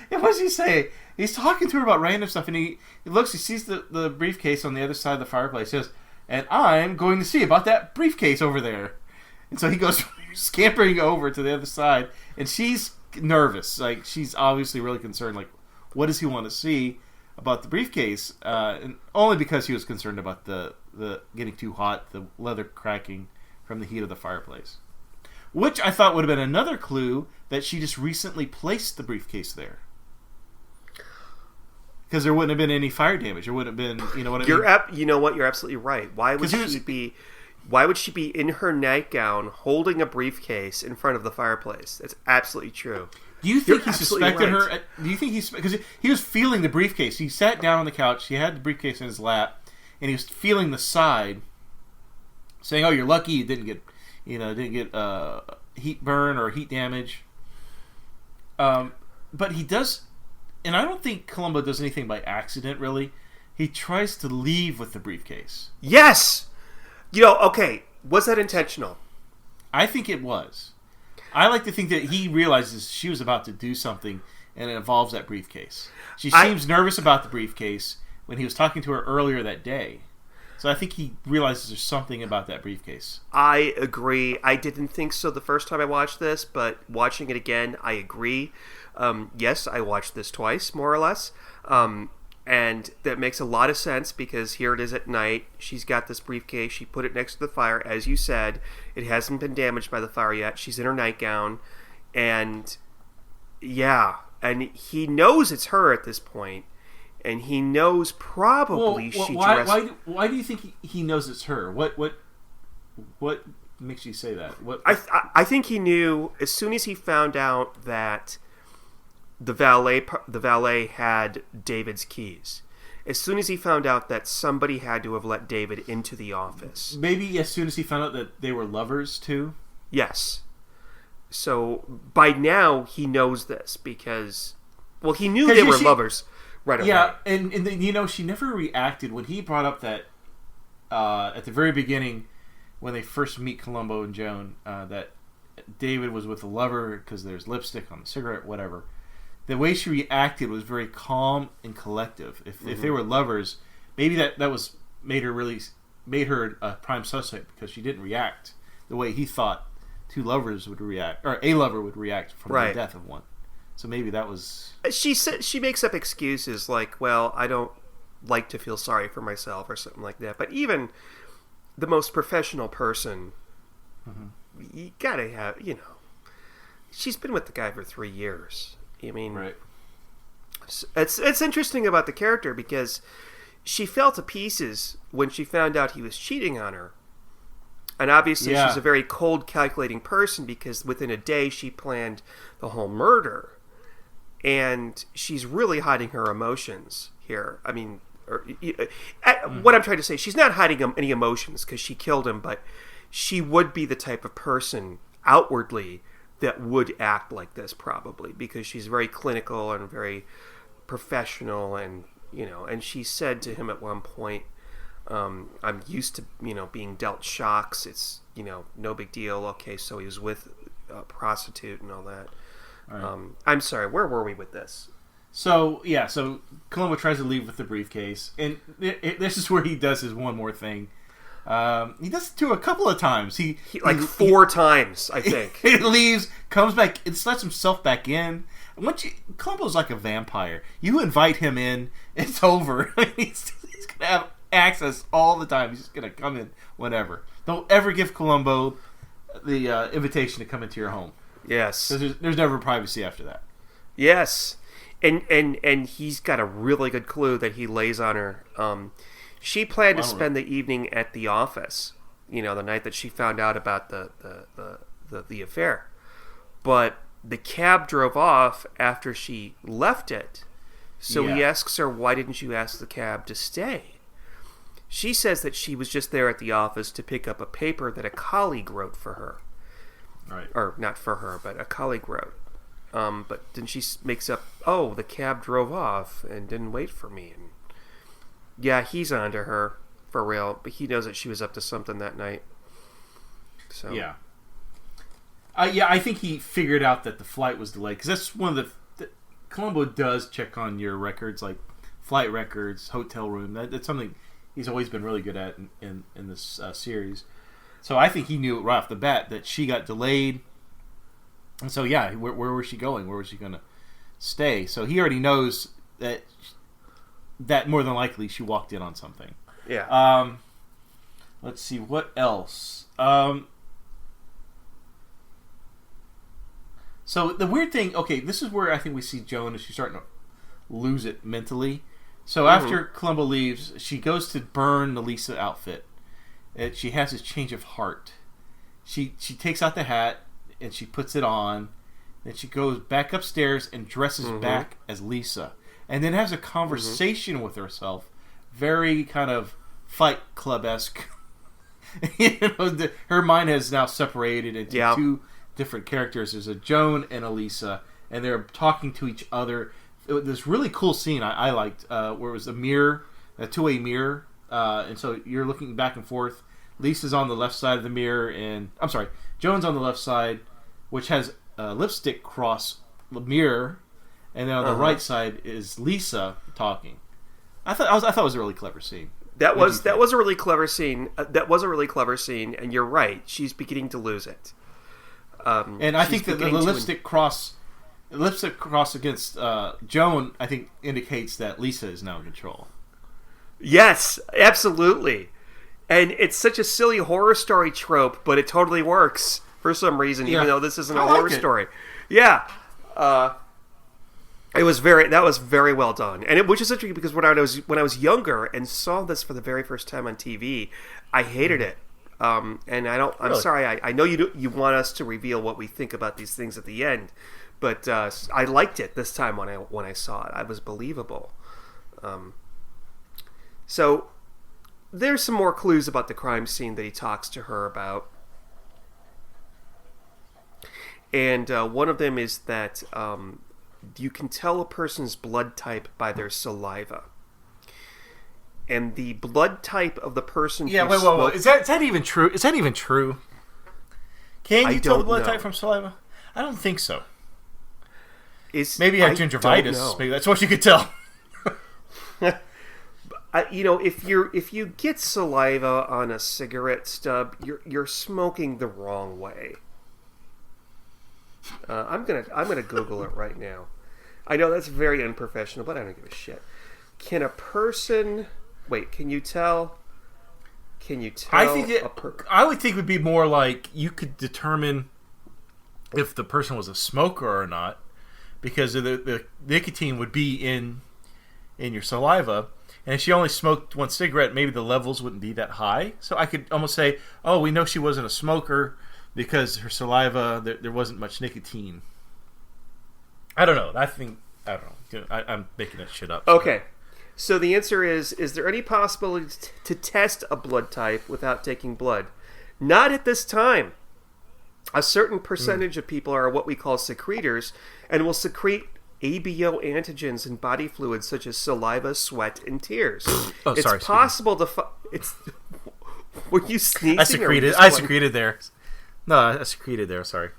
And what does he say? He's talking to her about random stuff, and he sees the briefcase on the other side of the fireplace. He says, "And I'm going to see about that briefcase over there." And so he goes scampering over to the other side, and she's nervous. Like, she's obviously really concerned. Like, what does he want to see about the briefcase? And only because he was concerned about the getting too hot, the leather cracking from the heat of the fireplace. Which I thought would have been another clue that she just recently placed the briefcase there. Because there wouldn't have been any fire damage. There wouldn't have been, you know what I mean? You know what? You're absolutely right. Why would she be in her nightgown holding a briefcase in front of the fireplace? That's absolutely true. Do you think he suspected her? Do you think because he was feeling the briefcase? He sat down on the couch. He had the briefcase in his lap, and he was feeling the side, saying, "Oh, you're lucky you didn't get heat burn or heat damage." But he does, and I don't think Columbo does anything by accident. Really, he tries to leave with the briefcase. Yes, okay. Was that intentional? I think it was. I like to think that he realizes she was about to do something, and it involves that briefcase. She seems nervous about the briefcase when he was talking to her earlier that day. So I think he realizes there's something about that briefcase. I agree. I didn't think so the first time I watched this, but watching it again, I agree. Yes, I watched this twice, more or less. And that makes a lot of sense because here it is at night. She's got this briefcase. She put it next to the fire. As you said, it hasn't been damaged by the fire yet. She's in her nightgown. And Yeah, and he knows it's her at this point, and he knows probably she dressed... Why do you think he knows it's her? What makes you say that? I think he knew as soon as he found out that the valet had David's keys. As soon as he found out that somebody had to have let David into the office. Maybe as soon as he found out that they were lovers too? Yes. So by now he knows this because, well, he knew they were lovers right away. Yeah, and you know, she never reacted when he brought up that at the very beginning when they first meet Columbo and Joan, that David was with a lover because there's lipstick on the cigarette, whatever. The way she reacted was very calm and collective. If they were lovers, maybe that was made her a prime suspect because she didn't react the way he thought two lovers would react, or a lover would react from the death of one. So maybe that was... She makes up excuses like, well, I don't like to feel sorry for myself or something like that. But even the most professional person, you gotta have, she's been with the guy for 3 years. I mean, right. It's interesting about the character because she fell to pieces when she found out he was cheating on her. And obviously she's a very cold, calculating person because within a day she planned the whole murder. And she's really hiding her emotions here. I mean, what I'm trying to say, she's not hiding any emotions because she killed him, but she would be the type of person outwardly that would act like this probably because she's very clinical and very professional and she said to him at one point, I'm used to, being dealt shocks. It's, no big deal. Okay, so he was with a prostitute and all that. Right. I'm sorry, where were we with this? So Columbo tries to leave with the briefcase, and this is where he does his one more thing. He does it a couple of times. He 4 times, I think. He leaves, comes back, and lets himself back in. Columbo's like a vampire. You invite him in, it's over. He's going to have access all the time. He's just going to come in whenever. Don't ever give Columbo the invitation to come into your home. Yes. Because there's never privacy after that. Yes. And he's got a really good clue that he lays on her. She planned to spend the evening at the office, the night that she found out about the affair. But the cab drove off after she left it. So he asks her, why didn't you ask the cab to stay? She says that she was just there at the office to pick up a paper that a colleague wrote for her. Right. Or not for her, but a colleague wrote. But then she makes up, the cab drove off and didn't wait for me. And yeah, he's onto her for real, but he knows that she was up to something that night. So yeah, I think he figured out that the flight was delayed because that's one of the Columbo does check on your records, like flight records, hotel room. That's something he's always been really good at in this series. So I think he knew right off the bat that she got delayed, and so where was she going? Where was she going to stay? So he already knows that more than likely she walked in on something. Yeah. Let's see, what else? So the weird thing, this is where I think we see Joan as she's starting to lose it mentally. So after Columbo leaves, she goes to burn the Lisa outfit. And she has this change of heart. She takes out the hat and she puts it on. Then she goes back upstairs and dresses back as Lisa. And then has a conversation with herself. Very kind of Fight Club-esque. Her mind has now separated into 2 different characters. There's a Joan and a Lisa. And they're talking to each other. This really cool scene I liked where it was a mirror, a 2-way mirror. And so you're looking back and forth. Lisa's on the left side of the mirror, and Joan's on the left side, which has a lipstick cross the mirror, and then on the right side is Lisa talking. I thought it was a really clever scene. That was a really clever scene. And you're right. She's beginning to lose it. And I think that the lipstick cross against Joan, I think, indicates that Lisa is now in control. Yes, absolutely. And it's such a silly horror story trope, but it totally works for some reason, even though this isn't a horror story. Yeah. That was very well done, and which is interesting because when I was younger and saw this for the very first time on TV, I hated it. And I don't. I'm Really? sorry. I know you want us to reveal what we think about these things at the end, but I liked it this time when I saw it. It was believable. So there's some more clues about the crime scene that he talks to her about, and one of them is that you can tell a person's blood type by their saliva. And the blood type of the person Yeah, who wait. Is that even true? Is that even true? Can you tell the blood type from saliva? I don't think so. Maybe you have gingivitis. Maybe that's what you could tell. If you get saliva on a cigarette stub, you're smoking the wrong way. I'm gonna Google it right now. I know that's very unprofessional, but I don't give a shit. Can a person? Wait, can you tell? I would think it would be more like you could determine if the person was a smoker or not, because the nicotine would be in your saliva, and if she only smoked one cigarette, maybe the levels wouldn't be that high. So I could almost say, oh, we know she wasn't a smoker because her saliva there wasn't much nicotine. I don't know. I don't know. I'm making that shit up. Okay. So the answer is there any possibility to test a blood type without taking blood? Not at this time. A certain percentage of people are what we call secretors and will secrete ABO antigens in body fluids such as saliva, sweat, and tears. It's possible to were you sneezing? I secreted there. No, I secreted there. Sorry.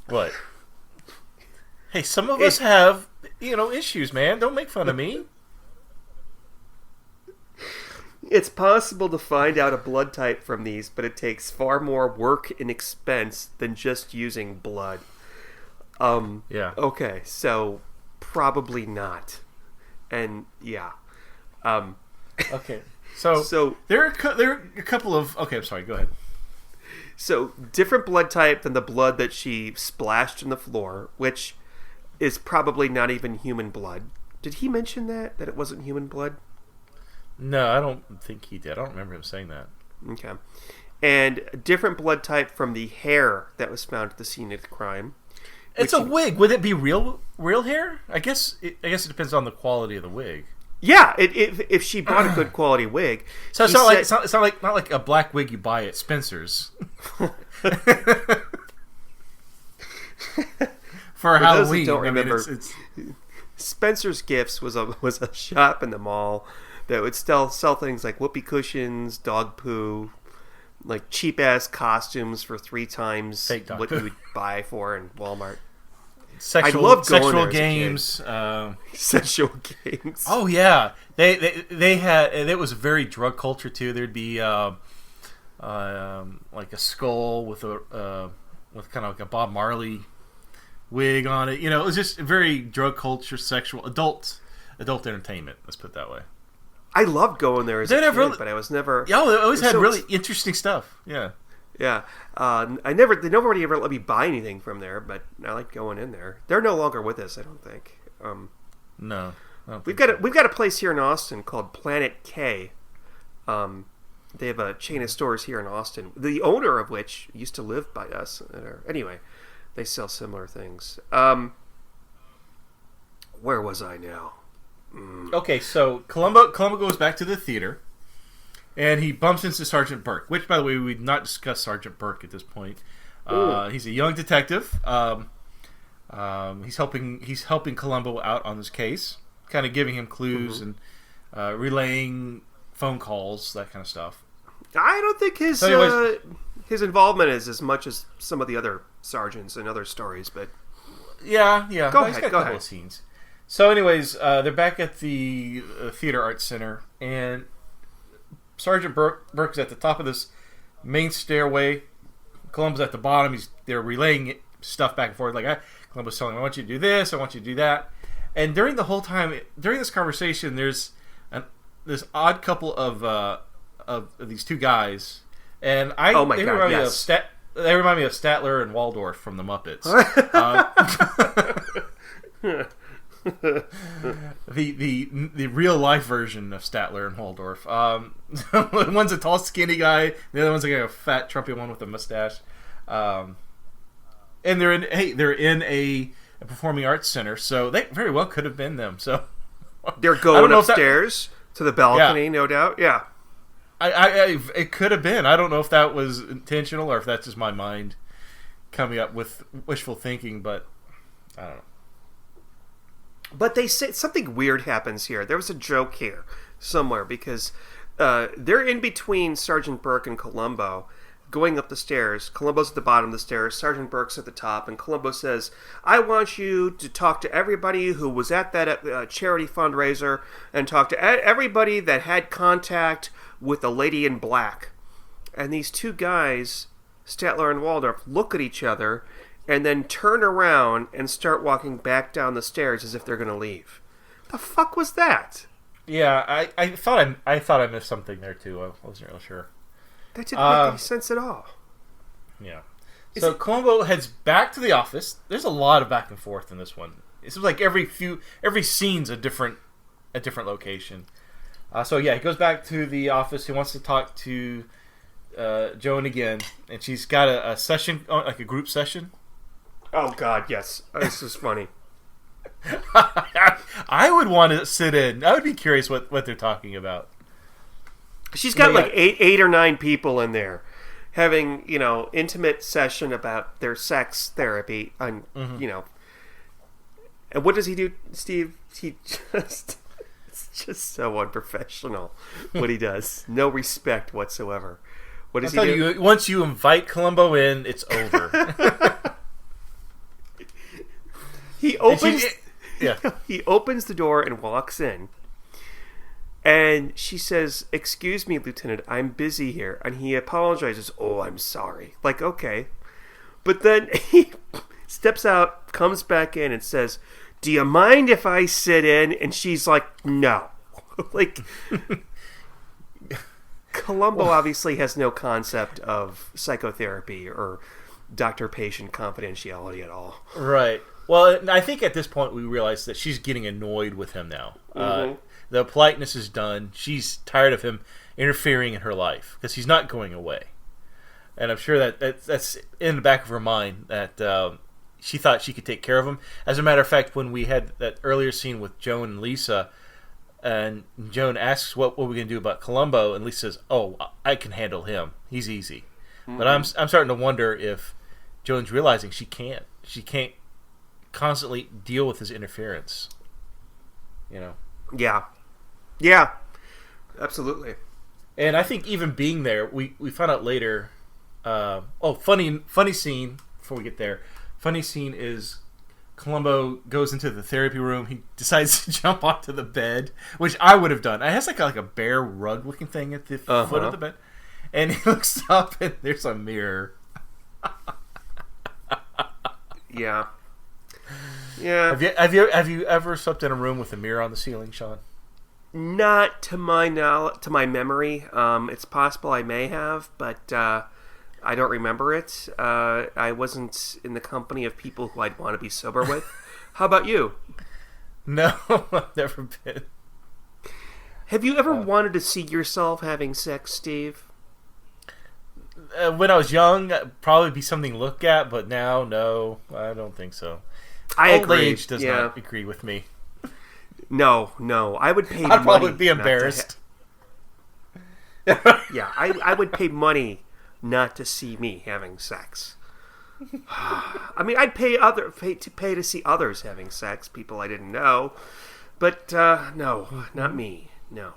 What? Hey, some of us have, issues, man. Don't make fun of me. It's possible to find out a blood type from these, but it takes far more work and expense than just using blood. Yeah. Okay, so probably not. And yeah. Okay. So there are a couple of. Okay, I'm sorry. Go ahead. So, different blood type than the blood that she splashed in the floor, which is probably not even human blood. Did he mention that it wasn't human blood? No, I don't think he did. I don't remember him saying that. Okay. And a different blood type from the hair that was found at the scene of the crime. It's a wig. Would it be real hair? I guess it depends on the quality of the wig. Yeah, if she bought a good quality wig, so it's not like a black wig you buy at Spencer's for Halloween. Don't remember. Spencer's Gifts was a shop in the mall that would sell things like whoopee cushions, dog poo, like cheap ass costumes for 3 times what you would buy for in Walmart. Sexual games. Sexual games. Oh yeah, they had. It was very drug culture too. There'd be like a skull with kind of like a Bob Marley wig on it. It was just very drug culture, sexual, adult entertainment. Let's put it that way. I loved going there as a kid, but I was never. Yeah, they always had really interesting stuff. Yeah. Yeah, they nobody ever let me buy anything from there, but I like going in there. They're no longer with us, I don't think. No, we've got a place here in Austin called Planet K. They have a chain of stores here in Austin. The owner of which used to live by us. Anyway, they sell similar things. Where was I now? Okay, so Columbo goes back to the theater. And he bumps into Sergeant Burke, which, by the way, we've not discussed Sergeant Burke at this point. He's a young detective. He's helping Columbo out on this case, kind of giving him clues and relaying phone calls, that kind of stuff. I don't think his involvement is as much as some of the other sergeants in other stories, but yeah. Go He's ahead. got a couple of scenes. So, anyways, they're back at the Theater Arts Center, and Sergeant Burke is at the top of this main stairway. Columbo's at the bottom. They're relaying stuff back and forth. Columbo's telling him, I want you to do this, I want you to do that. And during this conversation, there's this odd couple of these two guys, And Oh my God, yes. They remind me of Statler and Waldorf from the Muppets. The real life version of Statler and Waldorf. One's a tall, skinny guy. The other one's like a fat, trumpy one with a mustache. And they're in a performing arts center, so they very well could have been them. So they're going upstairs to the balcony, no doubt. Yeah. It could have been. I don't know if that was intentional or if that's just my mind coming up with wishful thinking, but I don't know. But they say something weird happens here. There was a joke here somewhere because they're in between Sergeant Burke and Columbo going up the stairs. Columbo's at the bottom of the stairs. Sergeant Burke's at the top. And Columbo says, I want you to talk to everybody who was at that charity fundraiser and talk to everybody that had contact with the lady in black. And these two guys, Statler and Waldorf, look at each other and then turn around and start walking back down the stairs as if they're going to leave. The fuck was that? Yeah, I thought I missed something there too. I wasn't real sure. That didn't make any sense at all. Yeah. So Columbo heads back to the office. There's a lot of back and forth in this one. It seems like every scene's a different location. So yeah, he goes back to the office. He wants to talk to Joan again, and she's got a session, like a group session. Oh God, yes. This is funny. I would want to sit in. I would be curious what they're talking about. She's got like eight or nine people in there having, intimate session about their sex therapy. And, and what does he do, Steve? It's just so unprofessional what he does. No respect whatsoever. What does he do? Once you invite Columbo in, it's over. He opens he opens the door and walks in. And she says, "Excuse me, Lieutenant, I'm busy here." And he apologizes. "Oh, I'm sorry." Like, okay. But then he steps out, comes back in and says, "Do you mind if I sit in?" And she's like, "No." Like, Columbo obviously has no concept of psychotherapy or doctor-patient confidentiality at all. Right. Well, I think at this point we realize that she's getting annoyed with him now. The politeness is done. She's tired of him interfering in her life because he's not going away. And I'm sure that's in the back of her mind that she thought she could take care of him. As a matter of fact, when we had that earlier scene with Joan and Lisa, and Joan asks what we're going to do about Columbo, and Lisa says, "Oh, I can handle him. He's easy." Mm-hmm. But I'm starting to wonder if Joan's realizing she can't constantly deal with his interference. Yeah, absolutely. And I think even being there, we found out later. Funny scene before we get there. Funny scene is Columbo goes into the therapy room. He decides to jump onto the bed, which I would have done. It has like a bear rug looking thing at the foot of the bed, and he looks up and there's a mirror. Yeah. Yeah. Have you ever slept in a room with a mirror on the ceiling, Sean? Not to my memory. It's possible I may have, but I don't remember it. I wasn't in the company of people who I'd want to be sober with. How about you? No, I've never been. Have you ever wanted to see yourself having sex, Steve? When I was young, probably be something to look at, but now, no, I don't think so. Old agree. Age does not agree with me. No, I would pay money. I'd probably be embarrassed. Yeah, I would pay money not to see me having sex. I mean, I'd pay to see others having sex, people I didn't know, but no, not me. No.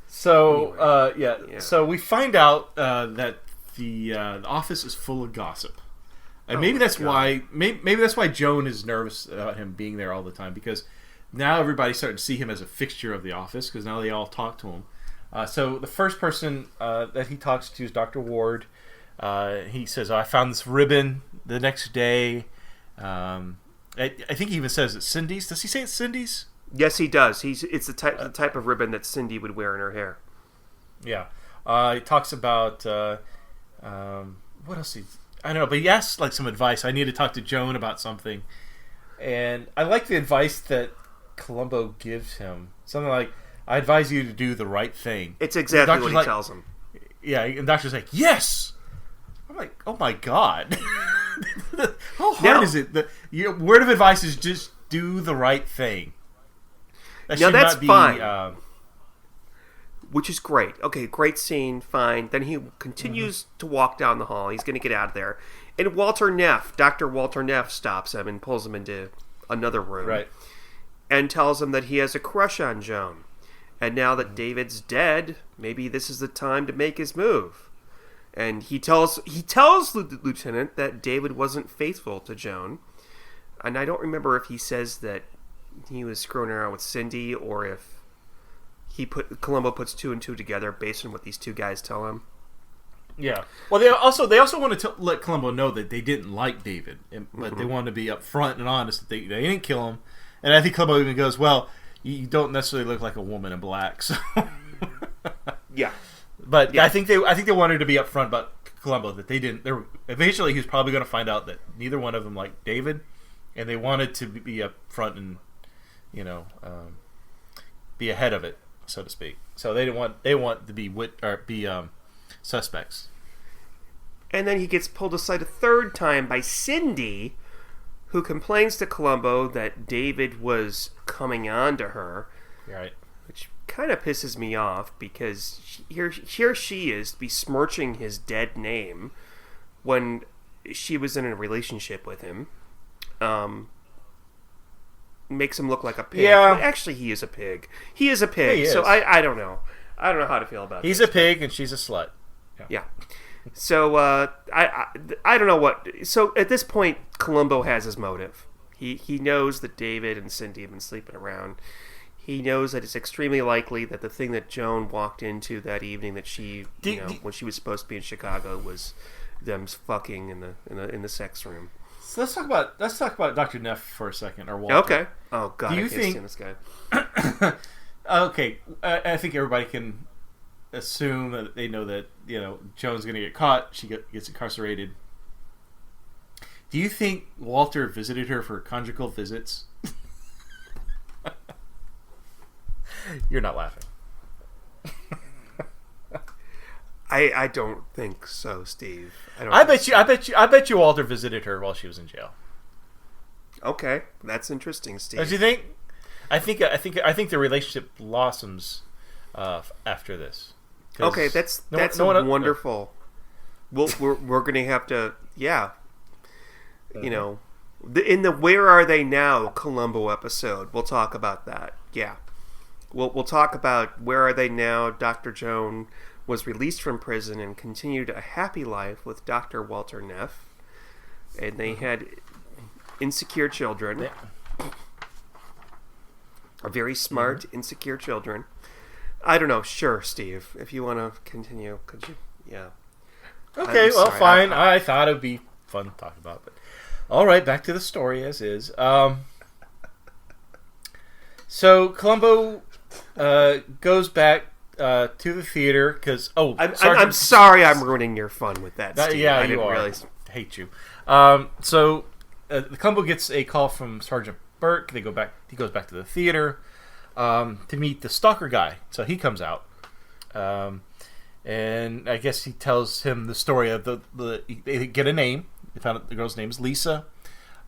So anyway, So we find out that the office is full of gossip. And maybe that's why Joan is nervous about him being there all the time, because now everybody's starting to see him as a fixture of the office because now they all talk to him. So the first person that he talks to is Dr. Ward. He says, "I found this ribbon the next day." I think he even says it's Cindy's. Does he say it's Cindy's? Yes, he does. It's the type of ribbon that Cindy would wear in her hair. Yeah. He talks about what else? I don't know, but he asks like some advice. I need to talk to Joan about something, and I like the advice that Columbo gives him. Something like, "I advise you to do the right thing." It's exactly what he tells him. Yeah, and the doctor's like, "Yes." I'm like, "Oh my god." How hard is it? Your word of advice is just do the right thing. That should that's not be, fine. Which is great. Okay, great scene, fine. Then he continues to walk down the hall. He's going to get out of there. And Dr. Walter Neff stops him and pulls him into another room. Right. And tells him that he has a crush on Joan. And now that David's dead, maybe this is the time to make his move. And he tells the lieutenant that David wasn't faithful to Joan. And I don't remember if he says that he was screwing around with Cindy or if Columbo puts two and two together based on what these two guys tell him. Yeah. Well, they also wanted to let Columbo know that they didn't like David, but they wanted to be upfront and honest that they didn't kill him. And I think Columbo even goes, "Well, you don't necessarily look like a woman in black." So. Yeah. But yeah. I think they wanted to be upfront about Columbo that they didn't. Eventually, he was probably going to find out that neither one of them liked David, and they wanted to be upfront and be ahead of it, so to speak. So they want to be suspects. And then he gets pulled aside a third time by Cindy, who complains to Columbo that David was coming on to her. Right. Which kind of pisses me off because here she is besmirching his dead name when she was in a relationship with him. Makes him look like a pig. Yeah. But actually, he is a pig. He is a pig. He so is. I don't know. I don't know how to feel about He's this. a pig and she's a slut. Yeah. So I don't know what. So at this point, Columbo has his motive. He knows that David and Cindy have been sleeping around. He knows that it's extremely likely that the thing that Joan walked into that evening that she, when she was supposed to be in Chicago, was them fucking in the sex room. So let's talk about Dr. Neff for a second, or Walter. Okay. Oh God, Do you I can't think stand this guy. Okay, I think everybody can assume that they know that Joan's going to get caught. She gets incarcerated. Do you think Walter visited her for conjugal visits? You're not laughing. I don't think so, Steve. I bet you Walter visited her while she was in jail. Okay, that's interesting, Steve. Don't you think? I think the relationship blossoms after this. Okay, that's wonderful. We're gonna have to, yeah. In the Where Are They Now Columbo episode, we'll talk about that. Yeah, we'll talk about Where Are They Now. Dr. Joan was released from prison and continued a happy life with Dr. Walter Neff, and they had insecure children. Yeah. Are very smart, insecure children. I don't know. Sure, Steve. If you want to continue, could you? Yeah. Okay, well, fine. I thought it would be fun to talk about. But all right, back to the story as is. So Columbo goes back to the theater because... I'm sorry I'm ruining your fun with that, Steve. Yeah, I you are. Really... I hate you. So Columbo gets a call from Sergeant Burke. He goes back to the theater to meet the stalker guy. So he comes out, and I guess he tells him the story of they get a name. They found out the girl's name is Lisa.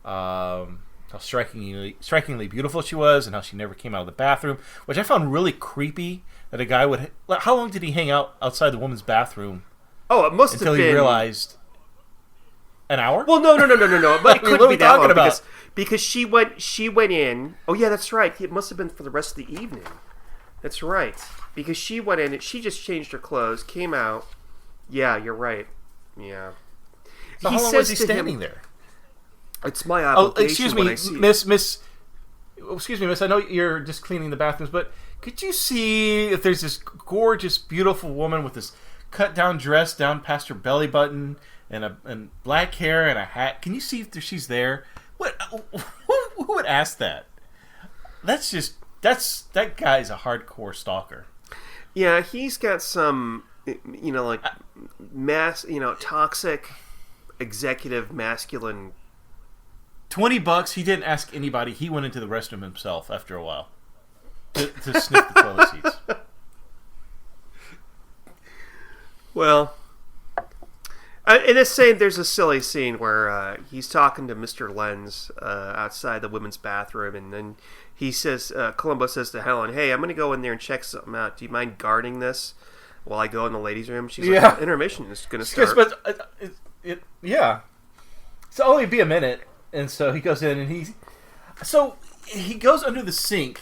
How strikingly beautiful she was, and how she never came out of the bathroom, which I found really creepy. That a guy would. How long did he hang out outside the woman's bathroom? Oh, it must have been until he realized. An hour? Well, no. But it couldn't be that long about? Because she went in. Oh yeah, that's right. It must have been for the rest of the evening. That's right. Because she went in and she just changed her clothes, came out. Yeah, you're right. Yeah. So how long was he standing there? It's my obligation. Excuse me, Miss. Excuse me, Miss. I know you're just cleaning the bathrooms, but could you see if there's this gorgeous, beautiful woman with this cut-down dress down past her belly button and black hair and a hat? Can you see if she's there? What? Who would ask that? That guy's a hardcore stalker. Yeah, he's got some like toxic executive masculine. $20. He didn't ask anybody. He went into the restroom himself after a while to sniff the toilet seats. Well, in this scene, there's a silly scene where he's talking to Mr. Lenz outside the women's bathroom, and then he says, Columbo says to Helen, "Hey, I'm going to go in there and check something out. Do you mind guarding this while I go in the ladies' room?" She's like, "Intermission is going to start." But it's only be a minute, and so he goes in and he goes under the sink.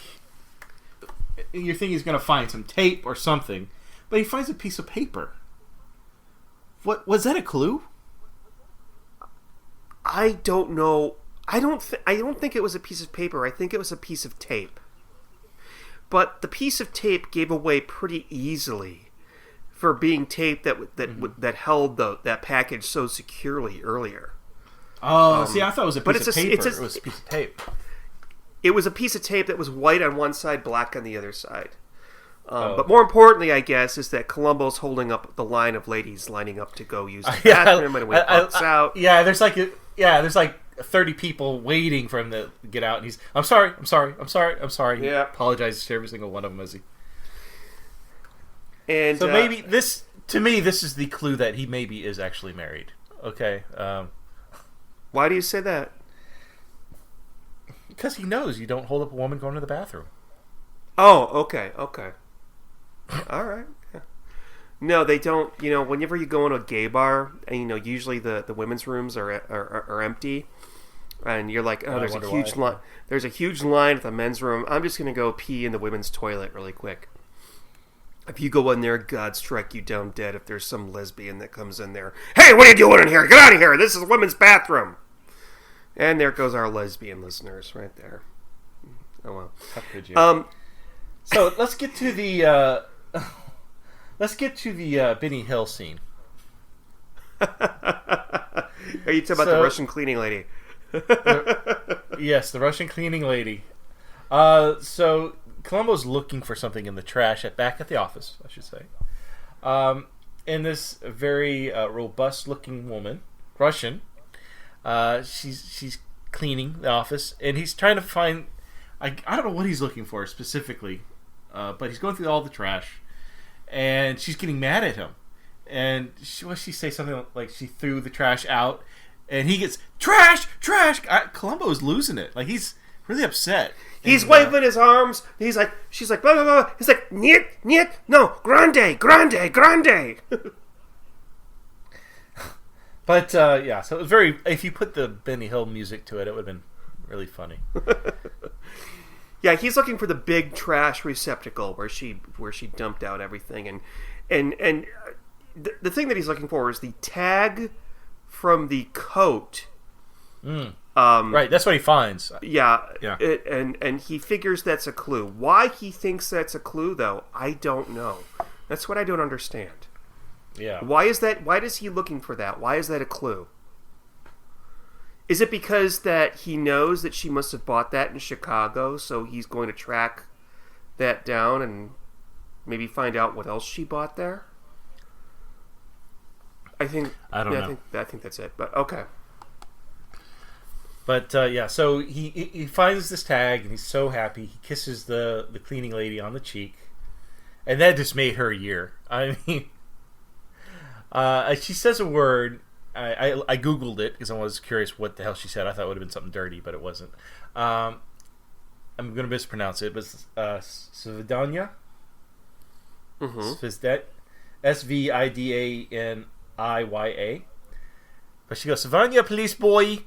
You think he's going to find some tape or something, but he finds a piece of paper. What was that a clue? I don't know. I don't think it was a piece of paper. I think it was a piece of tape. But the piece of tape gave away pretty easily for being tape that held that package so securely earlier. Oh, see, I thought it was a piece of paper. It was a piece of tape. It was a piece of tape that was white on one side, black on the other side. But more importantly, I guess, is that Columbo's holding up the line of ladies lining up to go use the bathroom, and when he walks out, there's like 30 people waiting for him to get out, and he's, I'm sorry. He apologizes to every single one of them as he. And so maybe this is the clue that he maybe is actually married. Okay. Why do you say that? Because he knows you don't hold up a woman going to the bathroom. Oh, okay. All right. Yeah. No, they don't. Whenever you go into a gay bar, and usually the women's rooms are empty, and you're like, oh, there's a huge line. There's a huge line at the men's room. I'm just gonna go pee in the women's toilet really quick. If you go in there, God strike you down dead. If there's some lesbian that comes in there, hey, what are you doing in here? Get out of here! This is the women's bathroom. And there goes our lesbian listeners right there. Oh well. How could you? So let's get to the Benny Hill scene. Are you talking about the Russian cleaning lady? Yes, the Russian cleaning lady. So Columbo's looking for something in the trash back at the office, I should say. And this very robust-looking woman, Russian, she's cleaning the office, and he's trying to find. I don't know what he's looking for specifically, but he's going through all the trash, and she's getting mad at him. And she say something like she threw the trash out, and he gets trash. Columbo is losing it. Like, he's really upset. He's waving his arms. She's like blah blah blah. He's like niet, no, grande. But so it was very. If you put the Benny Hill music to it, it would have been really funny. Yeah, he's looking for the big trash receptacle where she dumped out everything, and the thing that he's looking for is the tag from the coat. Right, that's what he finds. Yeah. And he figures that's a clue. Why he thinks that's a clue, though, I don't know. That's what I don't understand. Yeah. Why is that? Why is he looking for that? Why is that a clue? Is it because that he knows that she must have bought that in Chicago, so he's going to track that down and maybe find out what else she bought there? I don't know. I think that's it. But okay. But so he finds this tag and he's so happy. He kisses the cleaning lady on the cheek, and that just made her year. I mean, she says a word. I googled it because I was curious what the hell she said. I thought it would have been something dirty, but it wasn't. I'm going to mispronounce it, but Svidanya. Svidanya, Svidaniya. But she goes, Svidanya, police boy.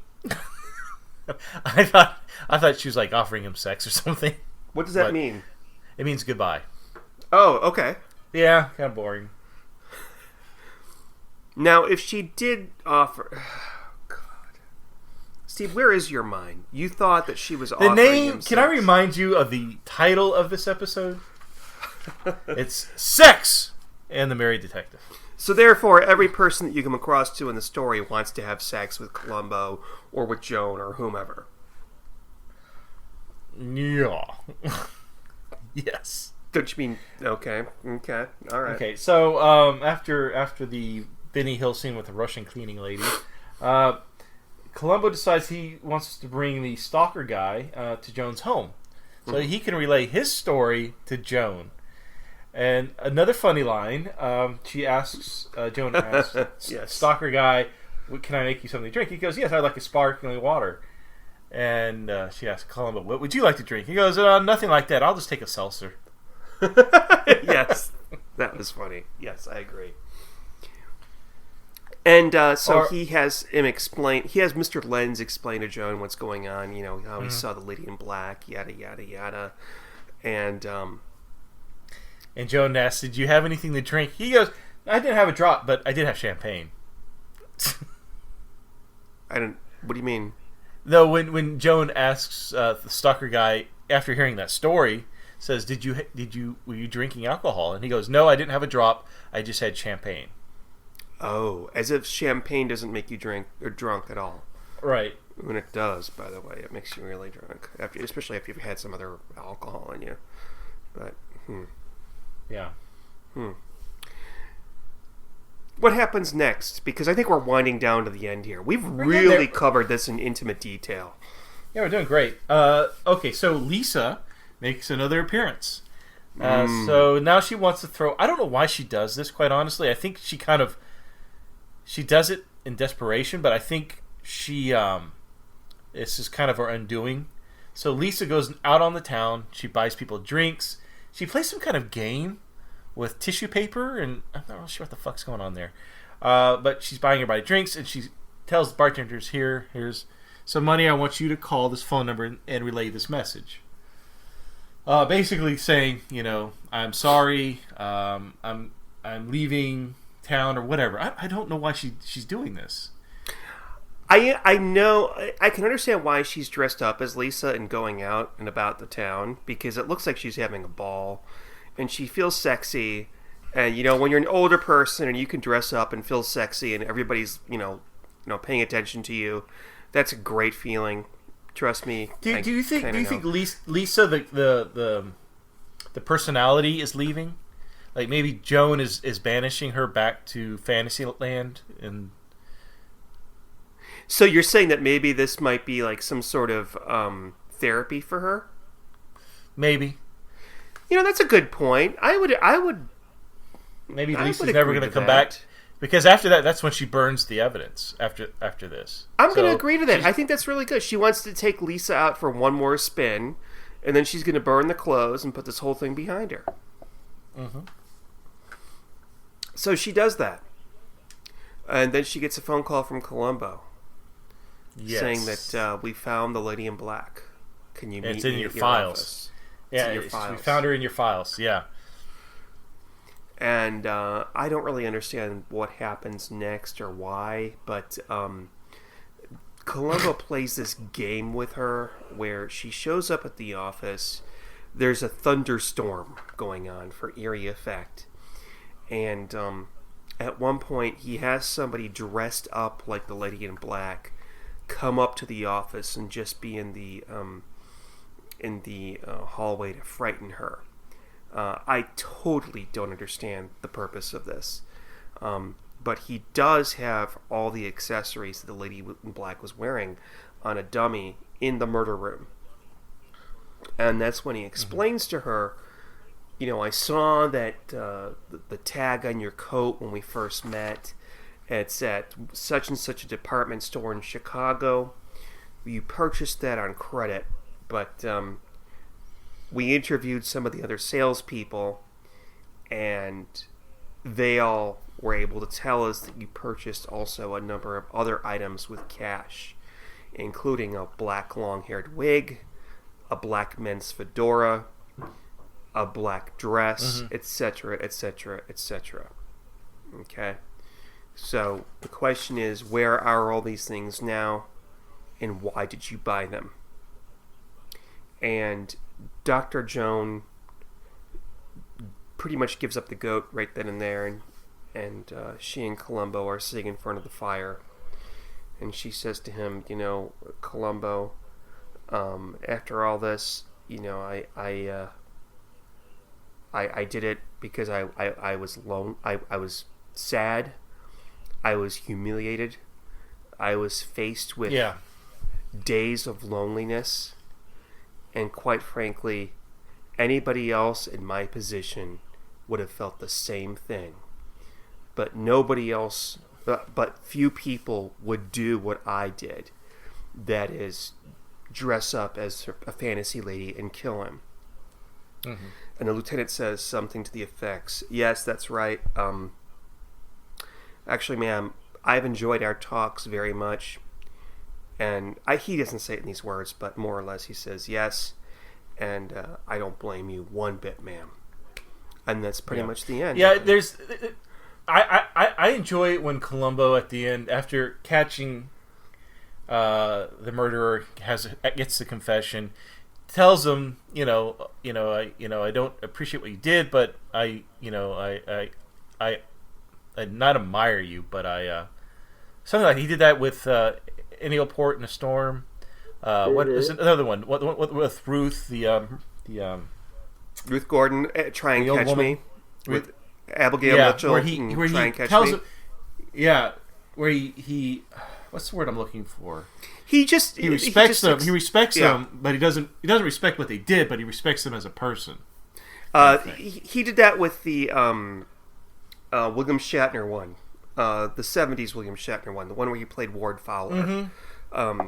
I thought she was like offering him sex or something. What does that mean? It means goodbye. Oh, okay. Yeah, kind of boring. Now, if she did offer... Oh, God. Steve, where is your mind? You thought that she was offering him sex. Can I remind you of the title of this episode? It's Sex and the Married Detective. So therefore, every person that you come across to in the story wants to have sex with Columbo or with Joan or whomever. Yeah. Yes. Don't you mean okay? Okay, all right. Okay, so after the Benny Hill scene with the Russian cleaning lady, Columbo decides he wants to bring the stalker guy to Joan's home, so he can relay his story to Joan. And another funny line, Joan asks, Yes. stalker guy, can I make you something to drink? He goes, yes, I'd like a sparkling water. And she asks Columbo, what would you like to drink? He goes, nothing like that. I'll just take a seltzer. Yes, that was funny. Yes, I agree. And he has Mr. Lenz explain to Joan what's going on, how he saw the lady in black, yada, yada, yada. And Joan asks, did you have anything to drink? He goes, I didn't have a drop, but I did have champagne. what do you mean? No, when Joan asks the stalker guy, after hearing that story, says, were you drinking alcohol? And he goes, no, I didn't have a drop, I just had champagne. Oh, as if champagne doesn't make you drink or drunk at all. Right. When it does, by the way, it makes you really drunk, especially after you've had some other alcohol in you. But yeah. What happens next? Because I think we're winding down to the end here. We've really covered this in intimate detail. Yeah, we're doing great. Okay, so Lisa makes another appearance. So now she wants to throw... I don't know why she does this, quite honestly. I think she does it in desperation, but I think this is kind of her undoing. So Lisa goes out on the town. She buys people drinks. She plays some kind of game with tissue paper, and I'm not really sure what the fuck's going on there. But she's buying everybody drinks, and she tells the bartenders, here's some money. I want you to call this phone number and relay this message. Basically saying, I'm sorry, I'm leaving town or whatever. I don't know why she's doing this. I know, I can understand why she's dressed up as Lisa and going out and about the town, because it looks like she's having a ball and she feels sexy. And when you're an older person and you can dress up and feel sexy and everybody's paying attention to you, that's a great feeling. Trust me. Do you think Lisa the personality is leaving? Like maybe Joan is banishing her back to Fantasyland, and so you're saying that maybe this might be like some sort of therapy for her? Maybe. That's a good point. I would. Maybe Lisa's never going to come back, because after that, that's when she burns the evidence. After this, I'm going to agree to that. I think that's really good. She wants to take Lisa out for one more spin, and then she's going to burn the clothes and put this whole thing behind her. Mm-hmm. So she does that, and then she gets a phone call from Columbo, saying that we found the lady in black. Can you meet it's in me your at files? Office? Yeah, we found her in your files. Yeah. And I don't really understand what happens next or why, but Columbo plays this game with her where she shows up at the office. There's a thunderstorm going on for eerie effect. And at one point, he has somebody dressed up like the lady in black come up to the office and just be in the hallway to frighten her. I totally don't understand the purpose of this. But he does have all the accessories that the lady in black was wearing on a dummy in the murder room. And that's when he explains to her, I saw that the tag on your coat when we first met. It's at such and such a department store in Chicago. You purchased that on credit, but we interviewed some of the other salespeople, and they all were able to tell us that you purchased also a number of other items with cash, including a black long-haired wig, a black men's fedora, a black dress, etc., etc., etc. Okay? So the question is, where are all these things now, and why did you buy them? And Dr. Joan pretty much gives up the goat right then and there, and she and Columbo are sitting in front of the fire, and she says to him, Columbo, after all this, I did it because I was alone. I was sad. I was humiliated. I was faced with days of loneliness. And quite frankly, anybody else in my position would have felt the same thing. But nobody else, but few people would do what I did. That is, dress up as a fantasy lady and kill him. Mm-hmm. And the lieutenant says something to the effects, yes, that's right. Actually, ma'am, I've enjoyed our talks very much. And he doesn't say it in these words, but more or less he says, yes, and I don't blame you one bit, ma'am. And that's pretty much the end. Yeah, there's... I enjoy it when Columbo at the end, after catching the murderer, gets the confession, tells him, I don't appreciate what you did, but I not admire you, but something like he did that with Ennio Port in a Storm. What is another one? What with Ruth, Ruth Gordon, Try and Catch Me, with Abigail Mitchell, where he tells him, where he what's the word I'm looking for? He respects them. He respects them, but he doesn't respect what they did, but he respects them as a person. He did that with the William Shatner one, the 70s William Shatner one, the one where he played Ward Fowler. Mm-hmm.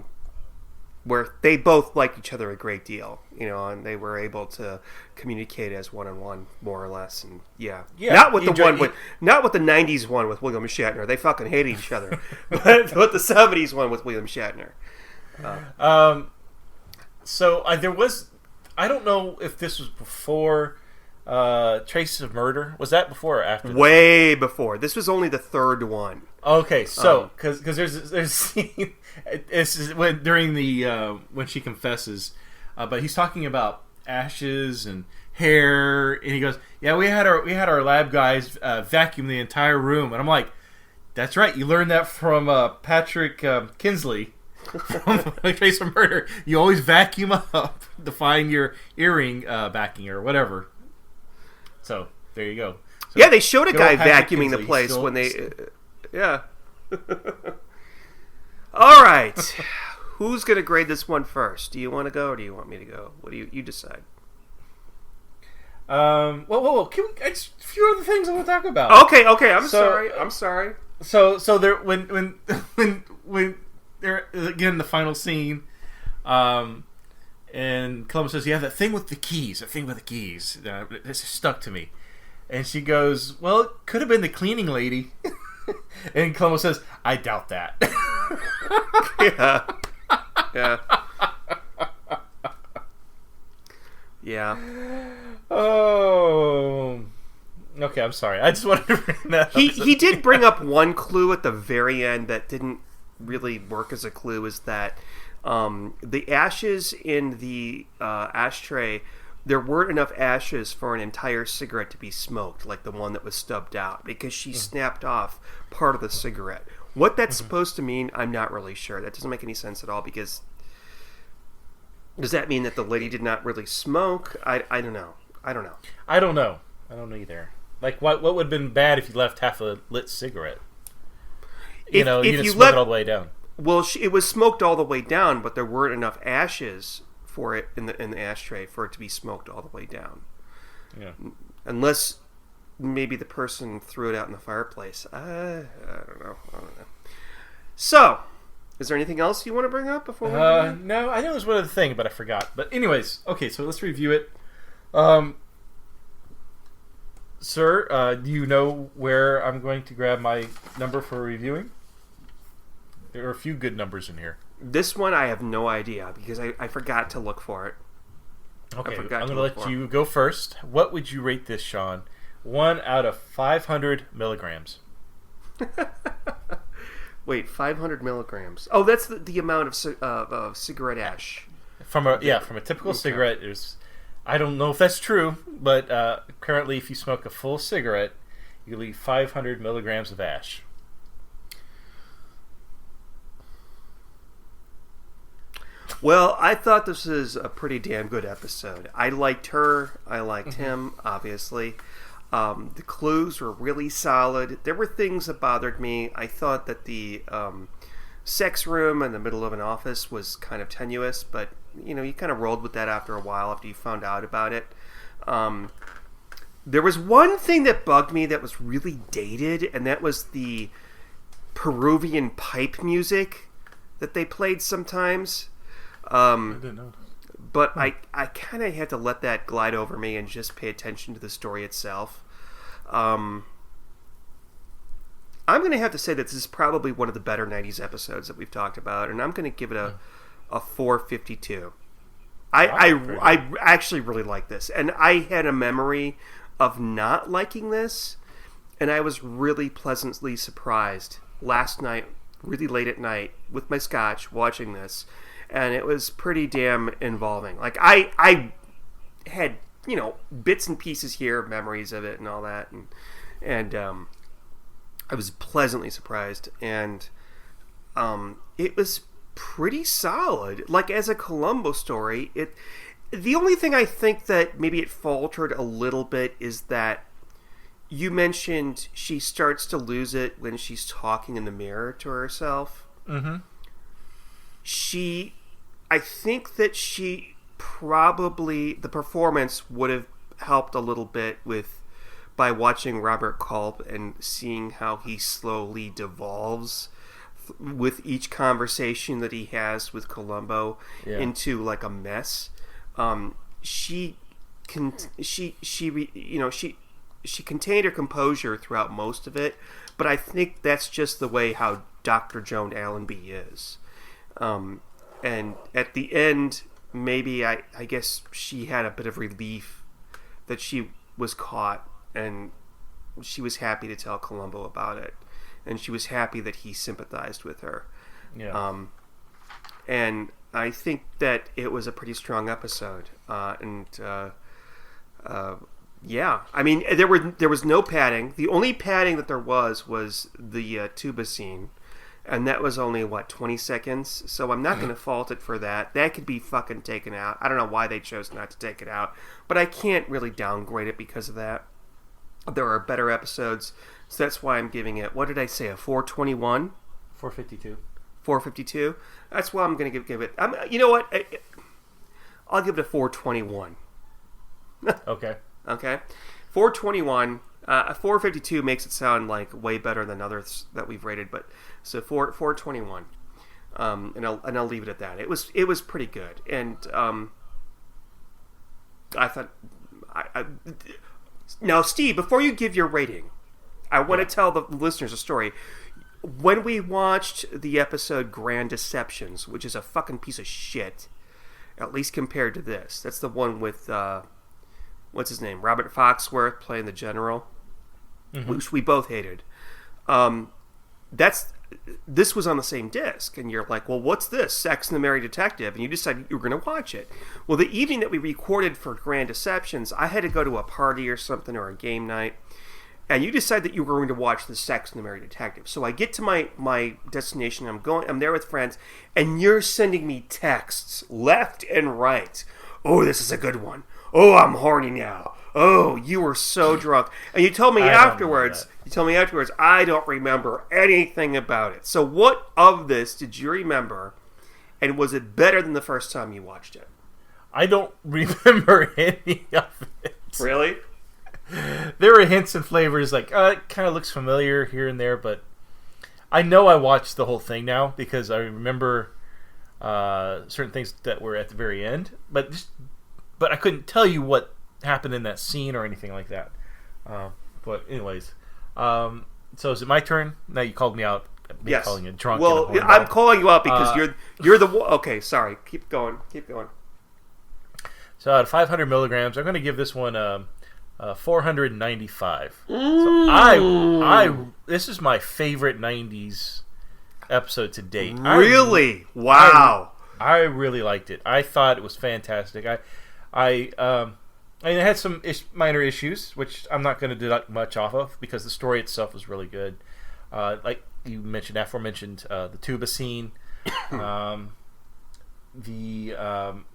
Where they both liked each other a great deal, and they were able to communicate as one-on-one, more or less, and not with the '90s one with William Shatner. They fucking hated each other, but with the '70s one with William Shatner. So there was, I don't know if this was before Traces of Murder. Was that before or after? Way before. This was only the third one. Okay, so because there's a scene. It's during the when she confesses, but he's talking about ashes and hair, and he goes, "Yeah, we had our lab guys vacuum the entire room," and I'm like, "That's right, you learned that from Patrick Kinsley from Trace of Murder. You always vacuum up to find your earring backing or whatever." So there you go. So, they showed a guy vacuuming Kinsley, the place when they, All right, who's gonna grade this one first? Do you want to go or do you want me to go? What do you decide? Whoa! It's a few other things I want to talk about. Okay. I'm sorry. So there when they're again the final scene, and Columbo says, "Yeah, that thing with the keys. This stuck to me." And she goes, "Well, it could have been the cleaning lady." And Columbo says, "I doubt that." Yeah. Oh. Okay, I'm sorry. I just wanted to bring that up. He did bring up one clue at the very end that didn't really work as a clue, is that the ashes in the ashtray, there weren't enough ashes for an entire cigarette to be smoked, like the one that was stubbed out, because she snapped off part of the cigarette. What that's supposed to mean, I'm not really sure. That doesn't make any sense at all, because does that mean that the lady did not really smoke? I don't know. I don't know either. Like, what would have been bad if you left half a lit cigarette? You didn't smoke it all the way down. Well, it was smoked all the way down, but there weren't enough ashes for it in the ashtray for it to be smoked all the way down. Yeah. Unless maybe the person threw it out in the fireplace. I don't know. So, is there anything else you want to bring up before we No, I know there's one other thing, but I forgot. But anyways, okay, so let's review it. Sir, do you know where I'm going to grab my number for reviewing? There are a few good numbers in here. This one I have no idea because I forgot to look for it. Okay, I'm going to let you go first. What would you rate this, Sean? 1 out of 500 milligrams. Wait, 500 milligrams. Oh, that's the amount of cigarette ash. From a typical cigarette, I don't know if that's true, but currently if you smoke a full cigarette, you leave 500 milligrams of ash. Well, I thought this was a pretty damn good episode. I liked her. I liked him, obviously. The clues were really solid. There were things that bothered me. I thought that the sex room in the middle of an office was kind of tenuous, but you kind of rolled with that after a while after you found out about it. There was one thing that bugged me that was really dated, and that was the Peruvian pipe music that they played sometimes. I didn't know. But I kind of had to let that glide over me and just pay attention to the story itself. I'm going to have to say that this is probably one of the better 90s episodes that we've talked about, and I'm going to give it a 452. I actually really like this, and I had a memory of not liking this, and I was really pleasantly surprised last night, really late at night, with my scotch, watching this, and it was pretty damn involving. Like, I had, bits and pieces here of memories of it and all that, and I was pleasantly surprised, and it was pretty solid. Like, as a Columbo story, the only thing I think that maybe it faltered a little bit is that you mentioned she starts to lose it when she's talking in the mirror to herself. Mm-hmm. I think that she probably, the performance would have helped a little bit by watching Robert Culp and seeing how he slowly devolves with each conversation that he has with Columbo into like a mess. She contained her composure throughout most of it, but I think that's just the way how Dr. Joan Allenby is. And at the end, maybe I guess she had a bit of relief that she was caught, and she was happy to tell Columbo about it, and she was happy that he sympathized with her. Yeah. And I think that it was a pretty strong episode. Yeah, I mean, there was no padding. The only padding that there was the tuba scene, and that was only 20 seconds. So I'm not going to fault it for that. That could be fucking taken out. I don't know why they chose not to take it out, but I can't really downgrade it because of that. There are better episodes, so that's why I'm giving it. What did I say? A 421? 452. 452. That's why I'm going to give it. You know what? I'll give it a 421. Okay. Okay, 421. 452 makes it sound like way better than others that we've rated, but so 421. And I'll leave it at that. It was pretty good, and I thought. Now, Steve, before you give your rating, I want to tell the listeners a story. When we watched the episode Grand Deceptions, which is a fucking piece of shit, at least compared to this, that's the one with what's his name, Robert Foxworth playing the general, which we both hated. This was on the same disc, and you're like, well, what's this? Sex and the Merry Detective, and you decided you were going to watch it. Well, the evening that we recorded for Grand Deceptions, I had to go to a party or something, or a game night, and you decided that you were going to watch the Sex and the Merry Detective. So I get to my destination, I'm there with friends, and you're sending me texts left and right. Oh, this is a good one. Oh, I'm horny now. Oh, you were so drunk. And you told me afterwards, I don't remember anything about it. So what of this did you remember, and was it better than the first time you watched it? I don't remember any of it. Really? There were hints and flavors, like, it kind of looks familiar here and there, but I know I watched the whole thing now because I remember certain things that were at the very end, but I couldn't tell you what happened in that scene or anything like that. But anyways, so is it my turn? Now you called me out. Yes. Calling you drunk. Well, I'm calling you out because you're the one. Okay, sorry. Keep going. So out of 500 milligrams, I'm going to give this one 495. So this is my favorite 90s episode to date. Really? Wow. I really liked it. I thought it was fantastic. I had some minor issues, which I'm not going to deduct much off of because the story itself was really good. Like you mentioned, aforementioned, the tuba scene. what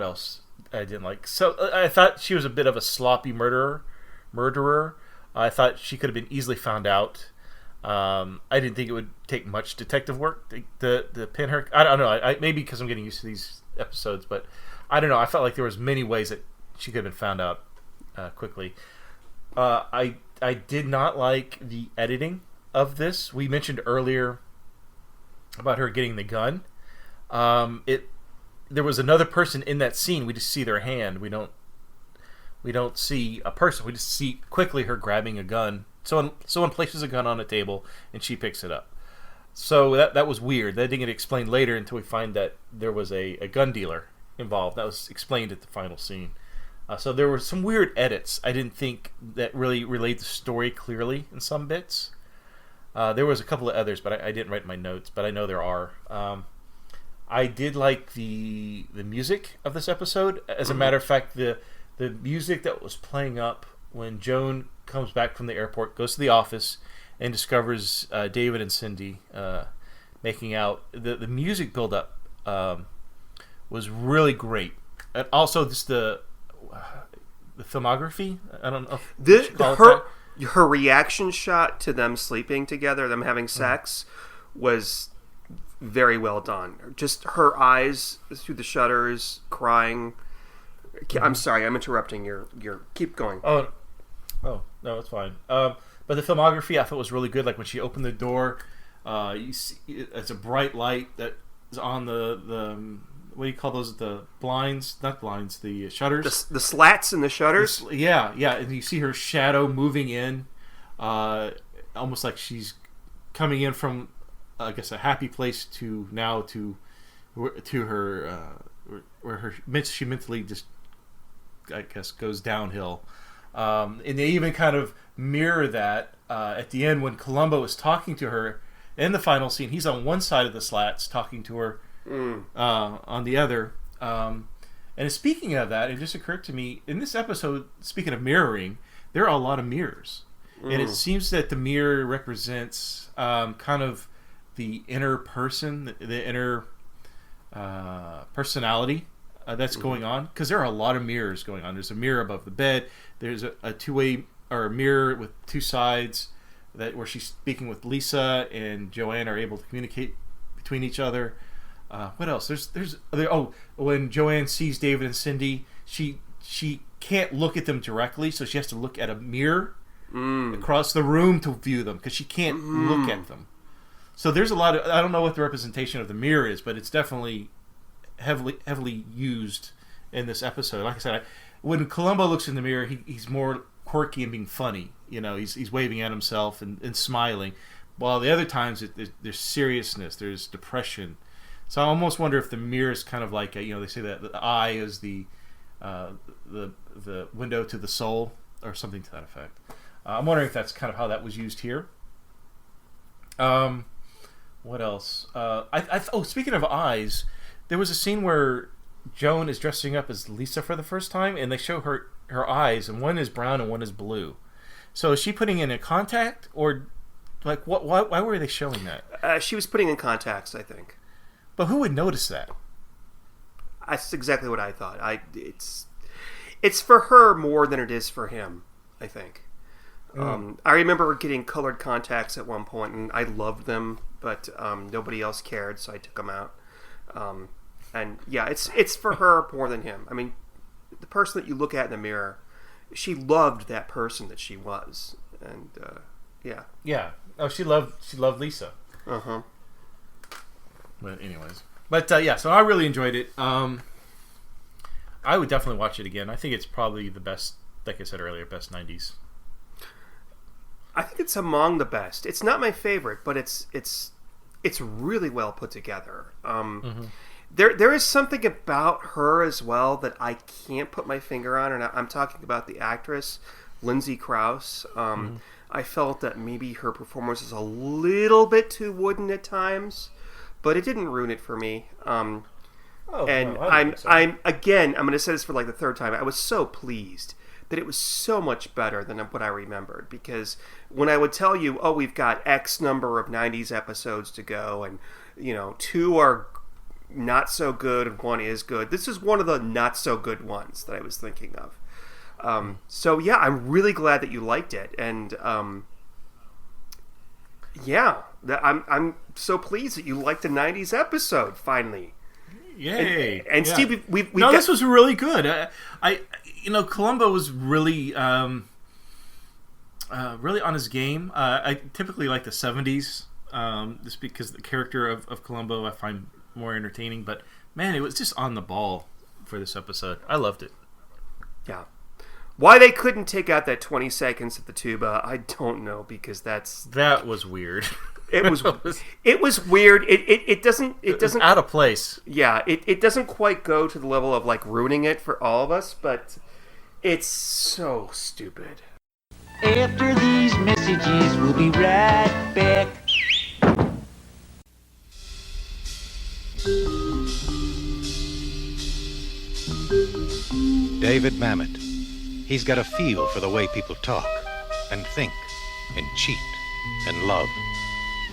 else I didn't like? So I thought she was a bit of a sloppy murderer. I thought she could have been easily found out. I didn't think it would take much detective work to pin her. I don't know. I maybe because I'm getting used to these episodes, but I don't know. I felt like there was many ways that she could have been found out quickly. I did not like the editing of this. We mentioned earlier about her getting the gun. There was another person in that scene. We just see their hand. We don't see a person. We just see quickly her grabbing a gun. Someone places a gun on a table and she picks it up. So that was weird. That didn't get explained later until we find that there was a gun dealer involved. That was explained at the final scene. So there were some weird edits. I didn't think that really relayed the story clearly in some bits. There was a couple of others, but I didn't write my notes. But I know there are. I did like the music of this episode. As a matter of fact, the music that was playing up when Joan comes back from the airport, goes to the office, and discovers David and Cindy making out. The music build-up was really great. And also just the filmography. I don't know. Her reaction shot to them sleeping together, them having sex, was very well done. Just her eyes through the shutters, crying. I'm sorry, I'm interrupting your. Keep going. Oh, no, it's fine. But the filmography I thought was really good. Like when she opened the door, you see it's a bright light that is on the what do you call those? The blinds, not blinds, the shutters. The slats in the shutters. Yeah, and you see her shadow moving in, almost like she's coming in from, I guess, a happy place to her where she mentally just, I guess, goes downhill. And they even kind of mirror that at the end when Columbo is talking to her in the final scene. He's on one side of the slats talking to her on the other. And speaking of that, it just occurred to me, in this episode, speaking of mirroring, there are a lot of mirrors. And it seems that the mirror represents kind of the inner person, the inner personality that's going on, because there are a lot of mirrors going on. There's a mirror above the bed. There's a two-way, or a mirror with two sides where she's speaking with Lisa and Joanne are able to communicate between each other. What else? When Joanne sees David and Cindy, she can't look at them directly, so she has to look at a mirror across the room to view them, because she can't look at them. So there's a lot of, I don't know what the representation of the mirror is, but it's definitely heavily used in this episode. Like I said, when Columbo looks in the mirror, he's more quirky and being funny. You know, he's waving at himself and smiling, while the other times there's seriousness, there's depression. So I almost wonder if the mirror is kind of like they say that the eye is the window to the soul, or something to that effect. I'm wondering if that's kind of how that was used here. What else? Speaking of eyes, there was a scene where Joan is dressing up as Lisa for the first time, and they show her eyes, and one is brown and one is blue. So is she putting in a contact, or like what? Why were they showing that? She was putting in contacts, I think. But who would notice that? That's exactly what I thought. It's for her more than it is for him, I think. I remember getting colored contacts at one point, and I loved them, but nobody else cared, so I took them out. And yeah, it's for her more than him. I mean, the person that you look at in the mirror, she loved that person that she was, and yeah. Yeah. Oh, she loved Lisa. Uh-huh. But anyways, so I really enjoyed it. I would definitely watch it again. I think it's probably the best, like I said earlier, best 90s. I think it's among the best. It's not my favorite, but it's really well put together. There is something about her as well that I can't put my finger on, and I'm talking about the actress Lindsay Crouse. I felt that maybe her performance is a little bit too wooden at times, but it didn't ruin it for me. I'm going to say this for like the third time. I was so pleased that it was so much better than what I remembered, because when I would tell you, we've got X number of 90s episodes to go, and 2 are not so good and one is good. This is one of the not so good ones that I was thinking of. So yeah, I'm really glad that you liked it, and I'm so pleased that you liked the '90s episode finally. Yay! And yeah. Steve, we this was really good. Columbo was really, really on his game. I typically like the '70s, just because the character of Columbo I find more entertaining. But man, it was just on the ball for this episode. I loved it. Yeah. Why they couldn't take out that 20 seconds at the tuba, I don't know, because that was weird. It was weird. It doesn't out of place. Yeah, it doesn't quite go to the level of like ruining it for all of us, but it's so stupid. After these messages, we'll be right back. David Mamet. He's got a feel for the way people talk and think and cheat and love.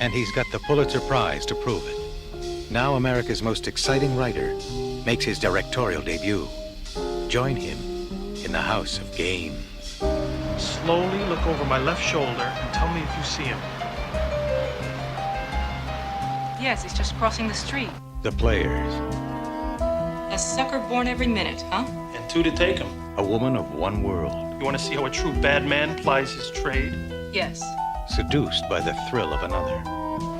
And he's got the Pulitzer Prize to prove it. Now America's most exciting writer makes his directorial debut. Join him in the House of Games. Slowly look over my left shoulder and tell me if you see him. Yes, he's just crossing the street. The Players. A sucker born every minute, huh? And 2 to take him. A woman of one world. You want to see how a true bad man plies his trade? Yes. Seduced by the thrill of another.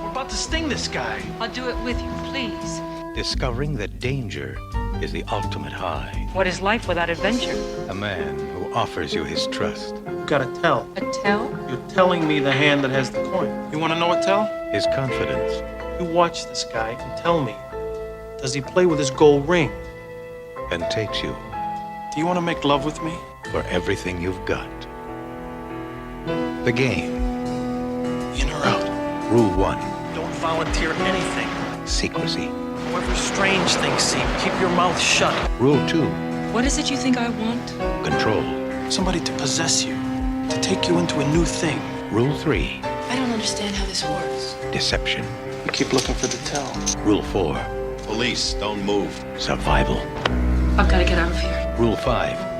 We're about to sting this guy. I'll do it with you, please. Discovering that danger is the ultimate high. What is life without adventure? A man who offers you his trust. You gotta tell. A tell? You're telling me the hand that has the coin. You want to know a tell? His confidence. You watch this guy and tell me. Does he play with his gold ring? And takes you. Do you want to make love with me? For everything you've got. The Game. In or out? Rule 1. Don't volunteer anything. Secrecy. However strange things seem, keep your mouth shut. Rule 2. What is it you think I want? Control. Somebody to possess you, to take you into a new thing. Rule 3. I don't understand how this works. Deception. You keep looking for the tell. Rule 4. Police, don't move. Survival. I've got to get out of here. Rule 5.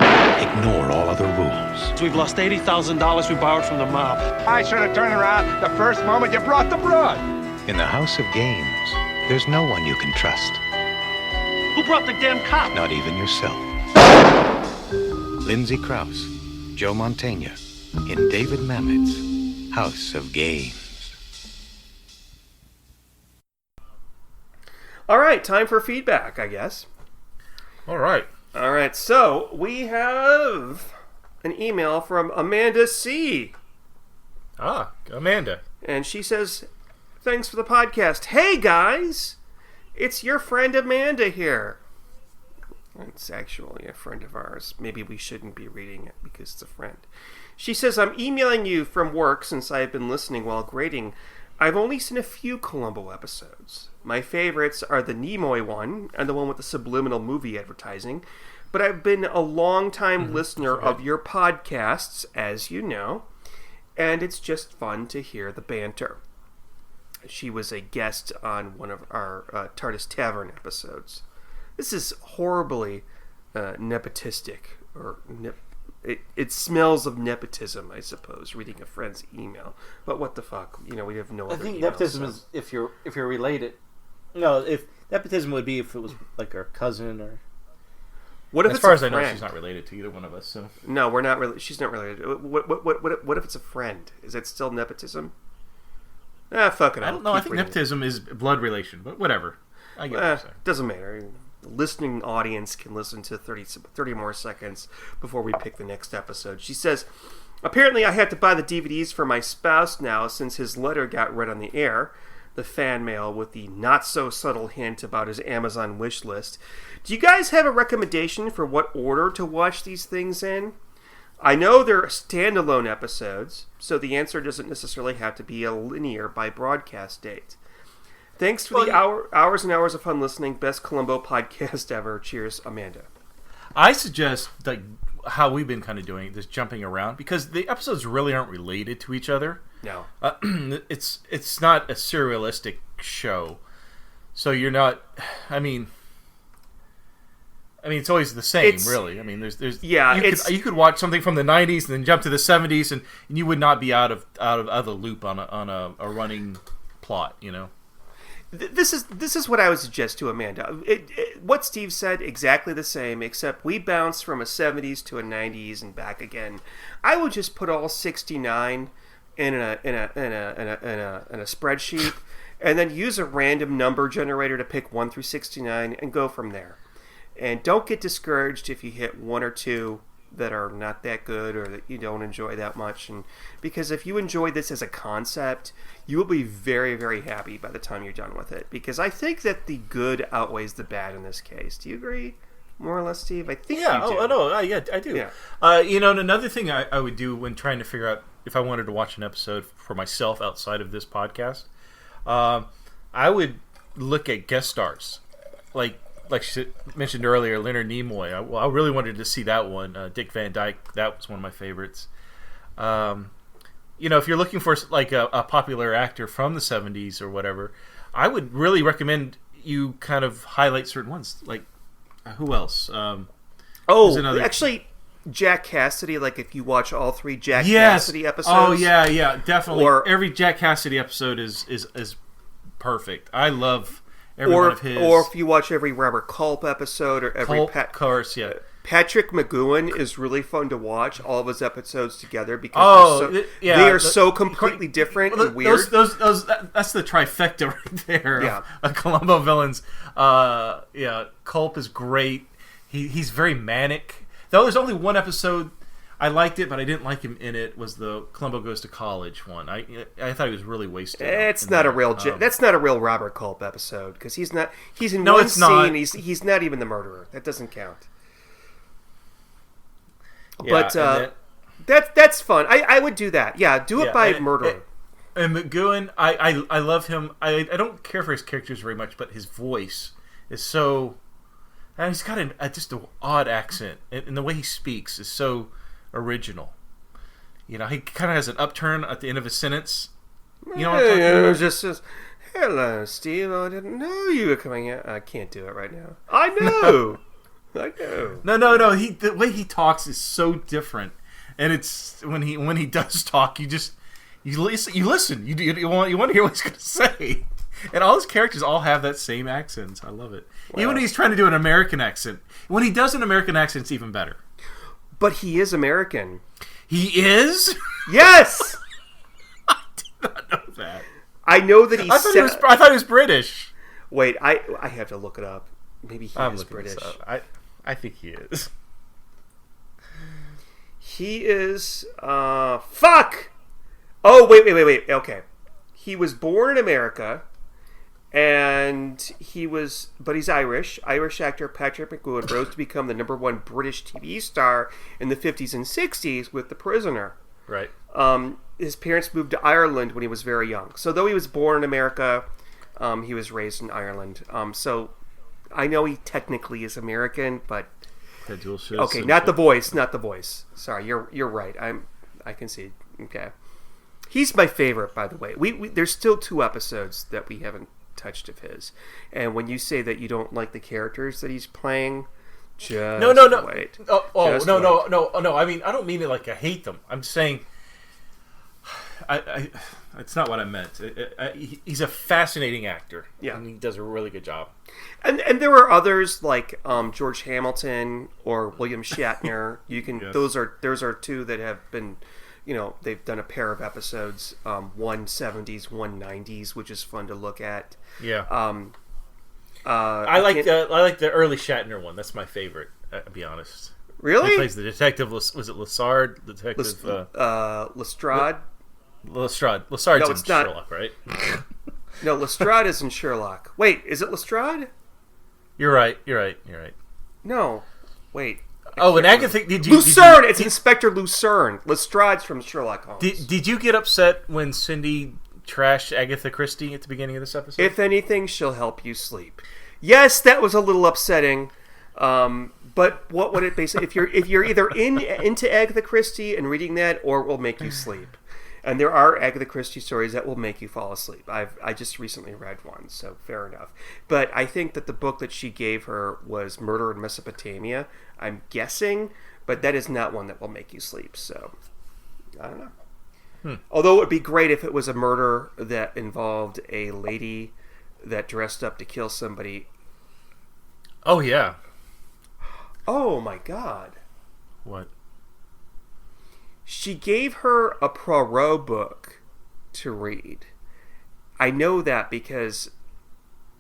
Ignore all other rules. We've lost $80,000 we borrowed from the mob. I should have turned around the first moment you brought the broad. In the House of Games, there's no one you can trust. Who brought the damn cop? Not even yourself. Lindsay Crouse, Joe Mantegna, in David Mamet's House of Games. All right, time for feedback, I guess. All right. All right, so we have an email from Amanda C. Amanda. And she says, thanks for the podcast. Hey, guys! It's your friend Amanda here. It's actually a friend of ours. Maybe we shouldn't be reading it because it's a friend. She says, I'm emailing you from work since I've been listening while grading. I've only seen a few Columbo episodes. My favorites are the Nimoy one and the one with the subliminal movie advertising. But I've been a long-time listener of your podcasts, as you know, and it's just fun to hear the banter. She was a guest on one of our TARDIS Tavern episodes. This is horribly nepotistic, or it smells of nepotism, I suppose, reading a friend's email. But what the fuck? You know, we have no other I think emails, nepotism so. is if you're related. No, if nepotism would be if it was like our cousin or. What if as it's far a as I know, friend? she's not related to either one of us. So No, we're not really. She's not related. What if it's a friend? Is it still nepotism? Fuck it. I don't know. I think nepotism is blood relation, but whatever. I get what you're saying. Doesn't matter. The listening audience can listen to 30 more seconds before we pick the next episode. She says, apparently I had to buy the DVDs for my spouse now since his letter got read on the air. The fan mail with the not-so-subtle hint about his Amazon wish list. Do you guys have a recommendation for what order to watch these things in? I know they're standalone episodes, so the answer doesn't necessarily have to be a linear by broadcast date. Thanks for the hours and hours of fun listening. Best Columbo podcast ever. Cheers, Amanda. I suggest like how we've been kind of doing this, jumping around, because the episodes really aren't related to each other. No. It's not a serialistic show. So you're not. I mean, it's always the same, really. I mean, there's you could watch something from the '90s and then jump to the '70s, and you would not be out of the loop on a running plot, you know. This is what I would suggest to Amanda. What Steve said, exactly the same, except we bounced from a '70s to a '90s and back again. I would just put all 69 in a spreadsheet, and then use a random number generator to pick 1 through 69 and go from there. And don't get discouraged if you hit one or two that are not that good or that you don't enjoy that much. And because if you enjoy this as a concept, you will be very, very happy by the time you're done with it. Because I think that the good outweighs the bad in this case. Do you agree? More or less, Steve? I think you do. Yeah, I do. Yeah. And another thing I would do when trying to figure out if I wanted to watch an episode for myself outside of this podcast, I would look at guest stars. Like she mentioned earlier, Leonard Nimoy. I really wanted to see that one. Dick Van Dyke, that was one of my favorites. If you're looking for like a popular actor from the 70s or whatever, I would really recommend you kind of highlight certain ones. Like, who else? Actually, Jack Cassidy. Like, if you watch all 3 Cassidy episodes. Oh, yeah, definitely. Or every Jack Cassidy episode is perfect. I love every one of his. Or if you watch every Robert Culp episode or every of course, yeah. Patrick McGowan is really fun to watch, all of his episodes together, because they are so completely different and weird. That's the trifecta right there of Columbo villains. Culp is great. He's very manic. Though there's only one episode I liked it, but I didn't like him in it, was the Columbo Goes to College one. I thought he was really wasted. That's not a real Robert Culp episode, because he's in one scene, he's not even the murderer. That doesn't count. Yeah, but that's fun. I would do that. Yeah, do it by murderer. And McGowan, I love him. I don't care for his characters very much, but his voice is so... And he's got just an odd accent, and the way he speaks is so original. He kind of has an upturn at the end of his sentence. You know what I'm talking about? It just says, "Hello, Steve. I didn't know you were coming out." I can't do it right now. I know. I know. No. The way he talks is so different, and it's when he does talk, you listen. You want to hear what he's going to say. And all his characters all have that same accent. I love it. Wow. Even when he's trying to do an American accent. When he does an American accent, it's even better. But he is American. He is? Yes! I did not know that. I know that I thought he was British. Wait, I have to look it up. Maybe he is British. I think he is. He is... fuck! Oh, wait. Okay. He was born in America... And but he's Irish. Irish actor Patrick McGowan rose to become the #1 British TV star in the 50s and 60s with The Prisoner. Right. His parents moved to Ireland when he was very young. So though he was born in America, he was raised in Ireland. So I know he technically is American, but okay, not the voice. Sorry, you're right. I concede. Okay. He's my favorite, by the way. We there's still 2 episodes that we haven't touched of his, and when you say that you don't like the characters that he's playing, just wait. No. I mean, I don't mean it like I hate them. I'm saying, it's not what I meant. He's a fascinating actor. Yeah, and he does a really good job. And there are others like George Hamilton or William Shatner. You can yes. Those are 2 that have been. They've done a pair of episodes, one 70s, one 90s, which is fun to look at. Yeah. I like the early Shatner one. That's my favorite. I'll be honest. Really? He plays the detective. Was it Lassard? The detective. Lestrade. Lestrade. Lassare's in Sherlock, right? No, Lestrade is in Sherlock. Wait, is it Lestrade? You're right. No, wait. And Agatha, Lucerne. It's Inspector Lucerne. Lestrade's from Sherlock Holmes. Did you get upset when Cindy trashed Agatha Christie at the beginning of this episode? If anything, she'll help you sleep. Yes, that was a little upsetting. But what would it basically? If you're either into Agatha Christie and reading that, or it will make you sleep. And there are Agatha Christie stories that will make you fall asleep. I just recently read one, so fair enough. But I think that the book that she gave her was Murder in Mesopotamia, I'm guessing, but that is not one that will make you sleep, so I don't know. Although it would be great if it was a murder that involved a lady that dressed up to kill somebody. Oh, yeah. Oh, my God. What? She gave her a Poirot book to read. I know that because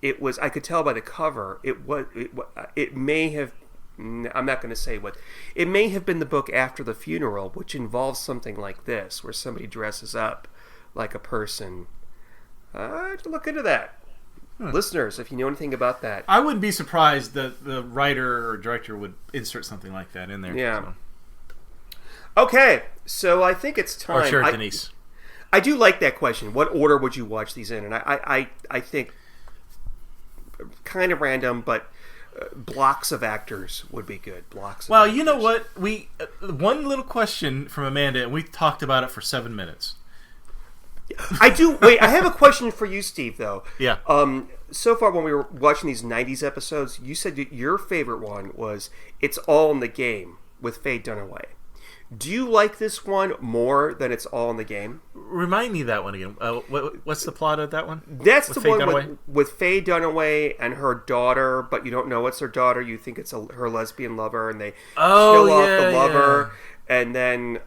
it was, I could tell by the cover, it may have, I'm not going to say what, it may have been the book After the Funeral, which involves something like this, where somebody dresses up like a person. I have to look into that. Listeners, if you know anything about that. I wouldn't be surprised that the writer or director would insert something like that in there. Yeah. So. Okay, so I think it's time. Or sure, Denise. I do like that question. What order would you watch these in? And I think kind of random, but blocks of actors would be good. Blocks. Well, of you know what? We one little question from Amanda, and we talked about it for 7 minutes. I do. Wait, I have a question for you, Steve. Though. Yeah. So far, when we were watching these '90s episodes, you said your favorite one was "It's All in the Game" with Faye Dunaway. Do you like this one more than It's All in the Game? Remind me that one again. What's the plot of that one? That's with the one with Faye Dunaway and her daughter, but you don't know it's her daughter. You think it's her lesbian lover, and they kill off the lover. Yeah. And then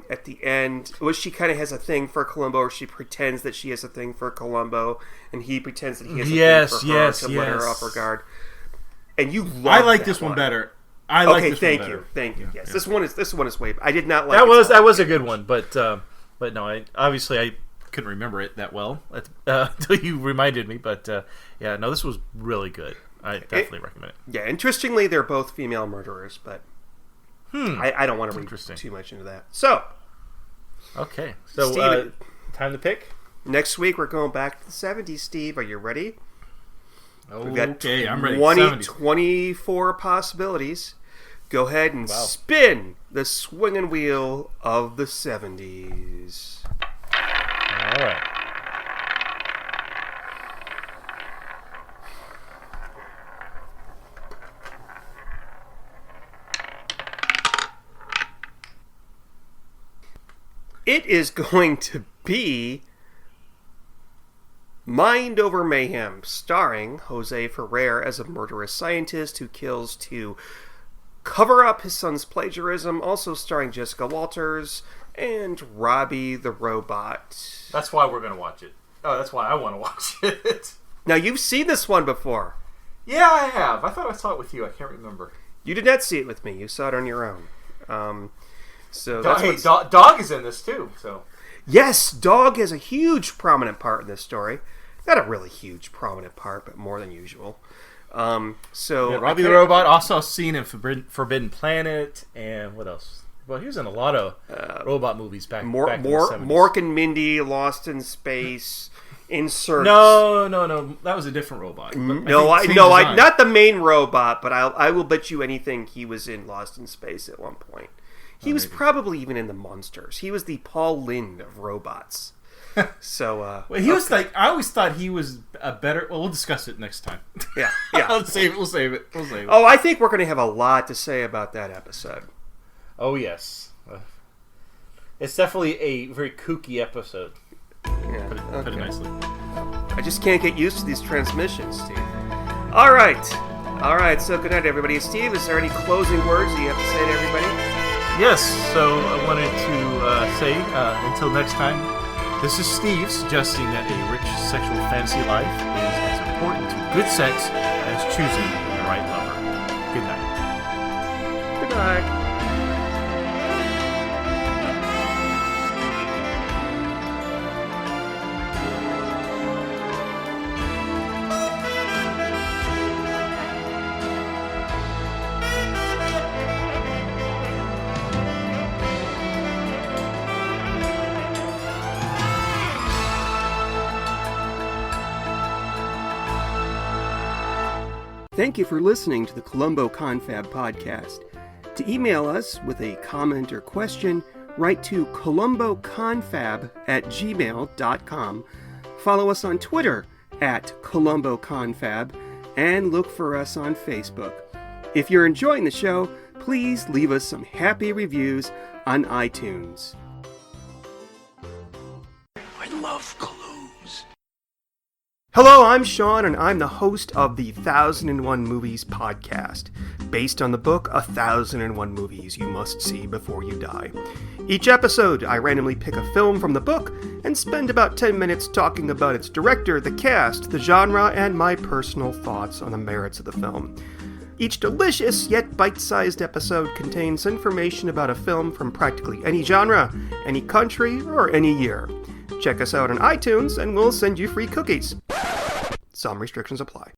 at the end, she kind of has a thing for Columbo, or she pretends that she has a thing for Columbo, and he pretends that he has a thing for her to let her off her guard. And you love I like this one better. I like this one better. Thank you. Yes, yeah. This one is way. I did not like that was a good one, but no, I couldn't remember it that well until you reminded me. But yeah, no, this was really good. I definitely recommend it. Yeah, interestingly, they're both female murderers, but I don't want to read too much into that. So, okay, so Steve, time to pick. Next week we're going back to the 70s. Steve, are you ready? We've got I'm ready. 24 possibilities. Go ahead and spin the swinging wheel of the 70s. All right. It is going to be Mind Over Mayhem, starring Jose Ferrer as a murderous scientist who kills to cover up his son's plagiarism, also starring Jessica Walters and Robbie the Robot. That's why we're going to watch it. Oh, that's why I want to watch it. Now, you've seen this one before. Yeah, I have. I thought I saw it with you. I can't remember. You did not see it with me. You saw it on your own. Dog is in this too. So yes, Dog has a huge prominent part in this story. Not a really huge prominent part, but more than usual. Robbie the Robot, also seen in Forbidden Planet, and what else? Well, he was in a lot of robot movies back in the 70s. Mork and Mindy, Lost in Space, Insert. No, that was a different robot. Not the main robot, but I will bet you anything he was in Lost in Space at one point. He was probably even in the Monsters. He was the Paul Lynde of robots. So he was like, I always thought he was a better. Well, we'll discuss it next time. Yeah. We'll save it. Oh, I think we're going to have a lot to say about that episode. Oh yes, it's definitely a very kooky episode. Yeah, put it nicely. I just can't get used to these transmissions, Steve. All right. So good night, everybody. Steve, is there any closing words that you have to say to everybody? Yes. So I wanted to say until next time. This is Steve suggesting that a rich sexual fantasy life is as important to good sex as choosing the right lover. Good night. Good night. Thank you for listening to the Columbo Confab podcast. To email us with a comment or question, write to columboconfab@gmail.com. Follow us on Twitter @columboconfab, and look for us on Facebook. If you're enjoying the show, please leave us some happy reviews on iTunes. I love clues. Hello, I'm Sean, and I'm the host of the 1001 Movies podcast, based on the book 1001 Movies You Must See Before You Die. Each episode, I randomly pick a film from the book and spend about 10 minutes talking about its director, the cast, the genre, and my personal thoughts on the merits of the film. Each delicious yet bite-sized episode contains information about a film from practically any genre, any country, or any year. Check us out on iTunes and we'll send you free cookies. Some restrictions apply.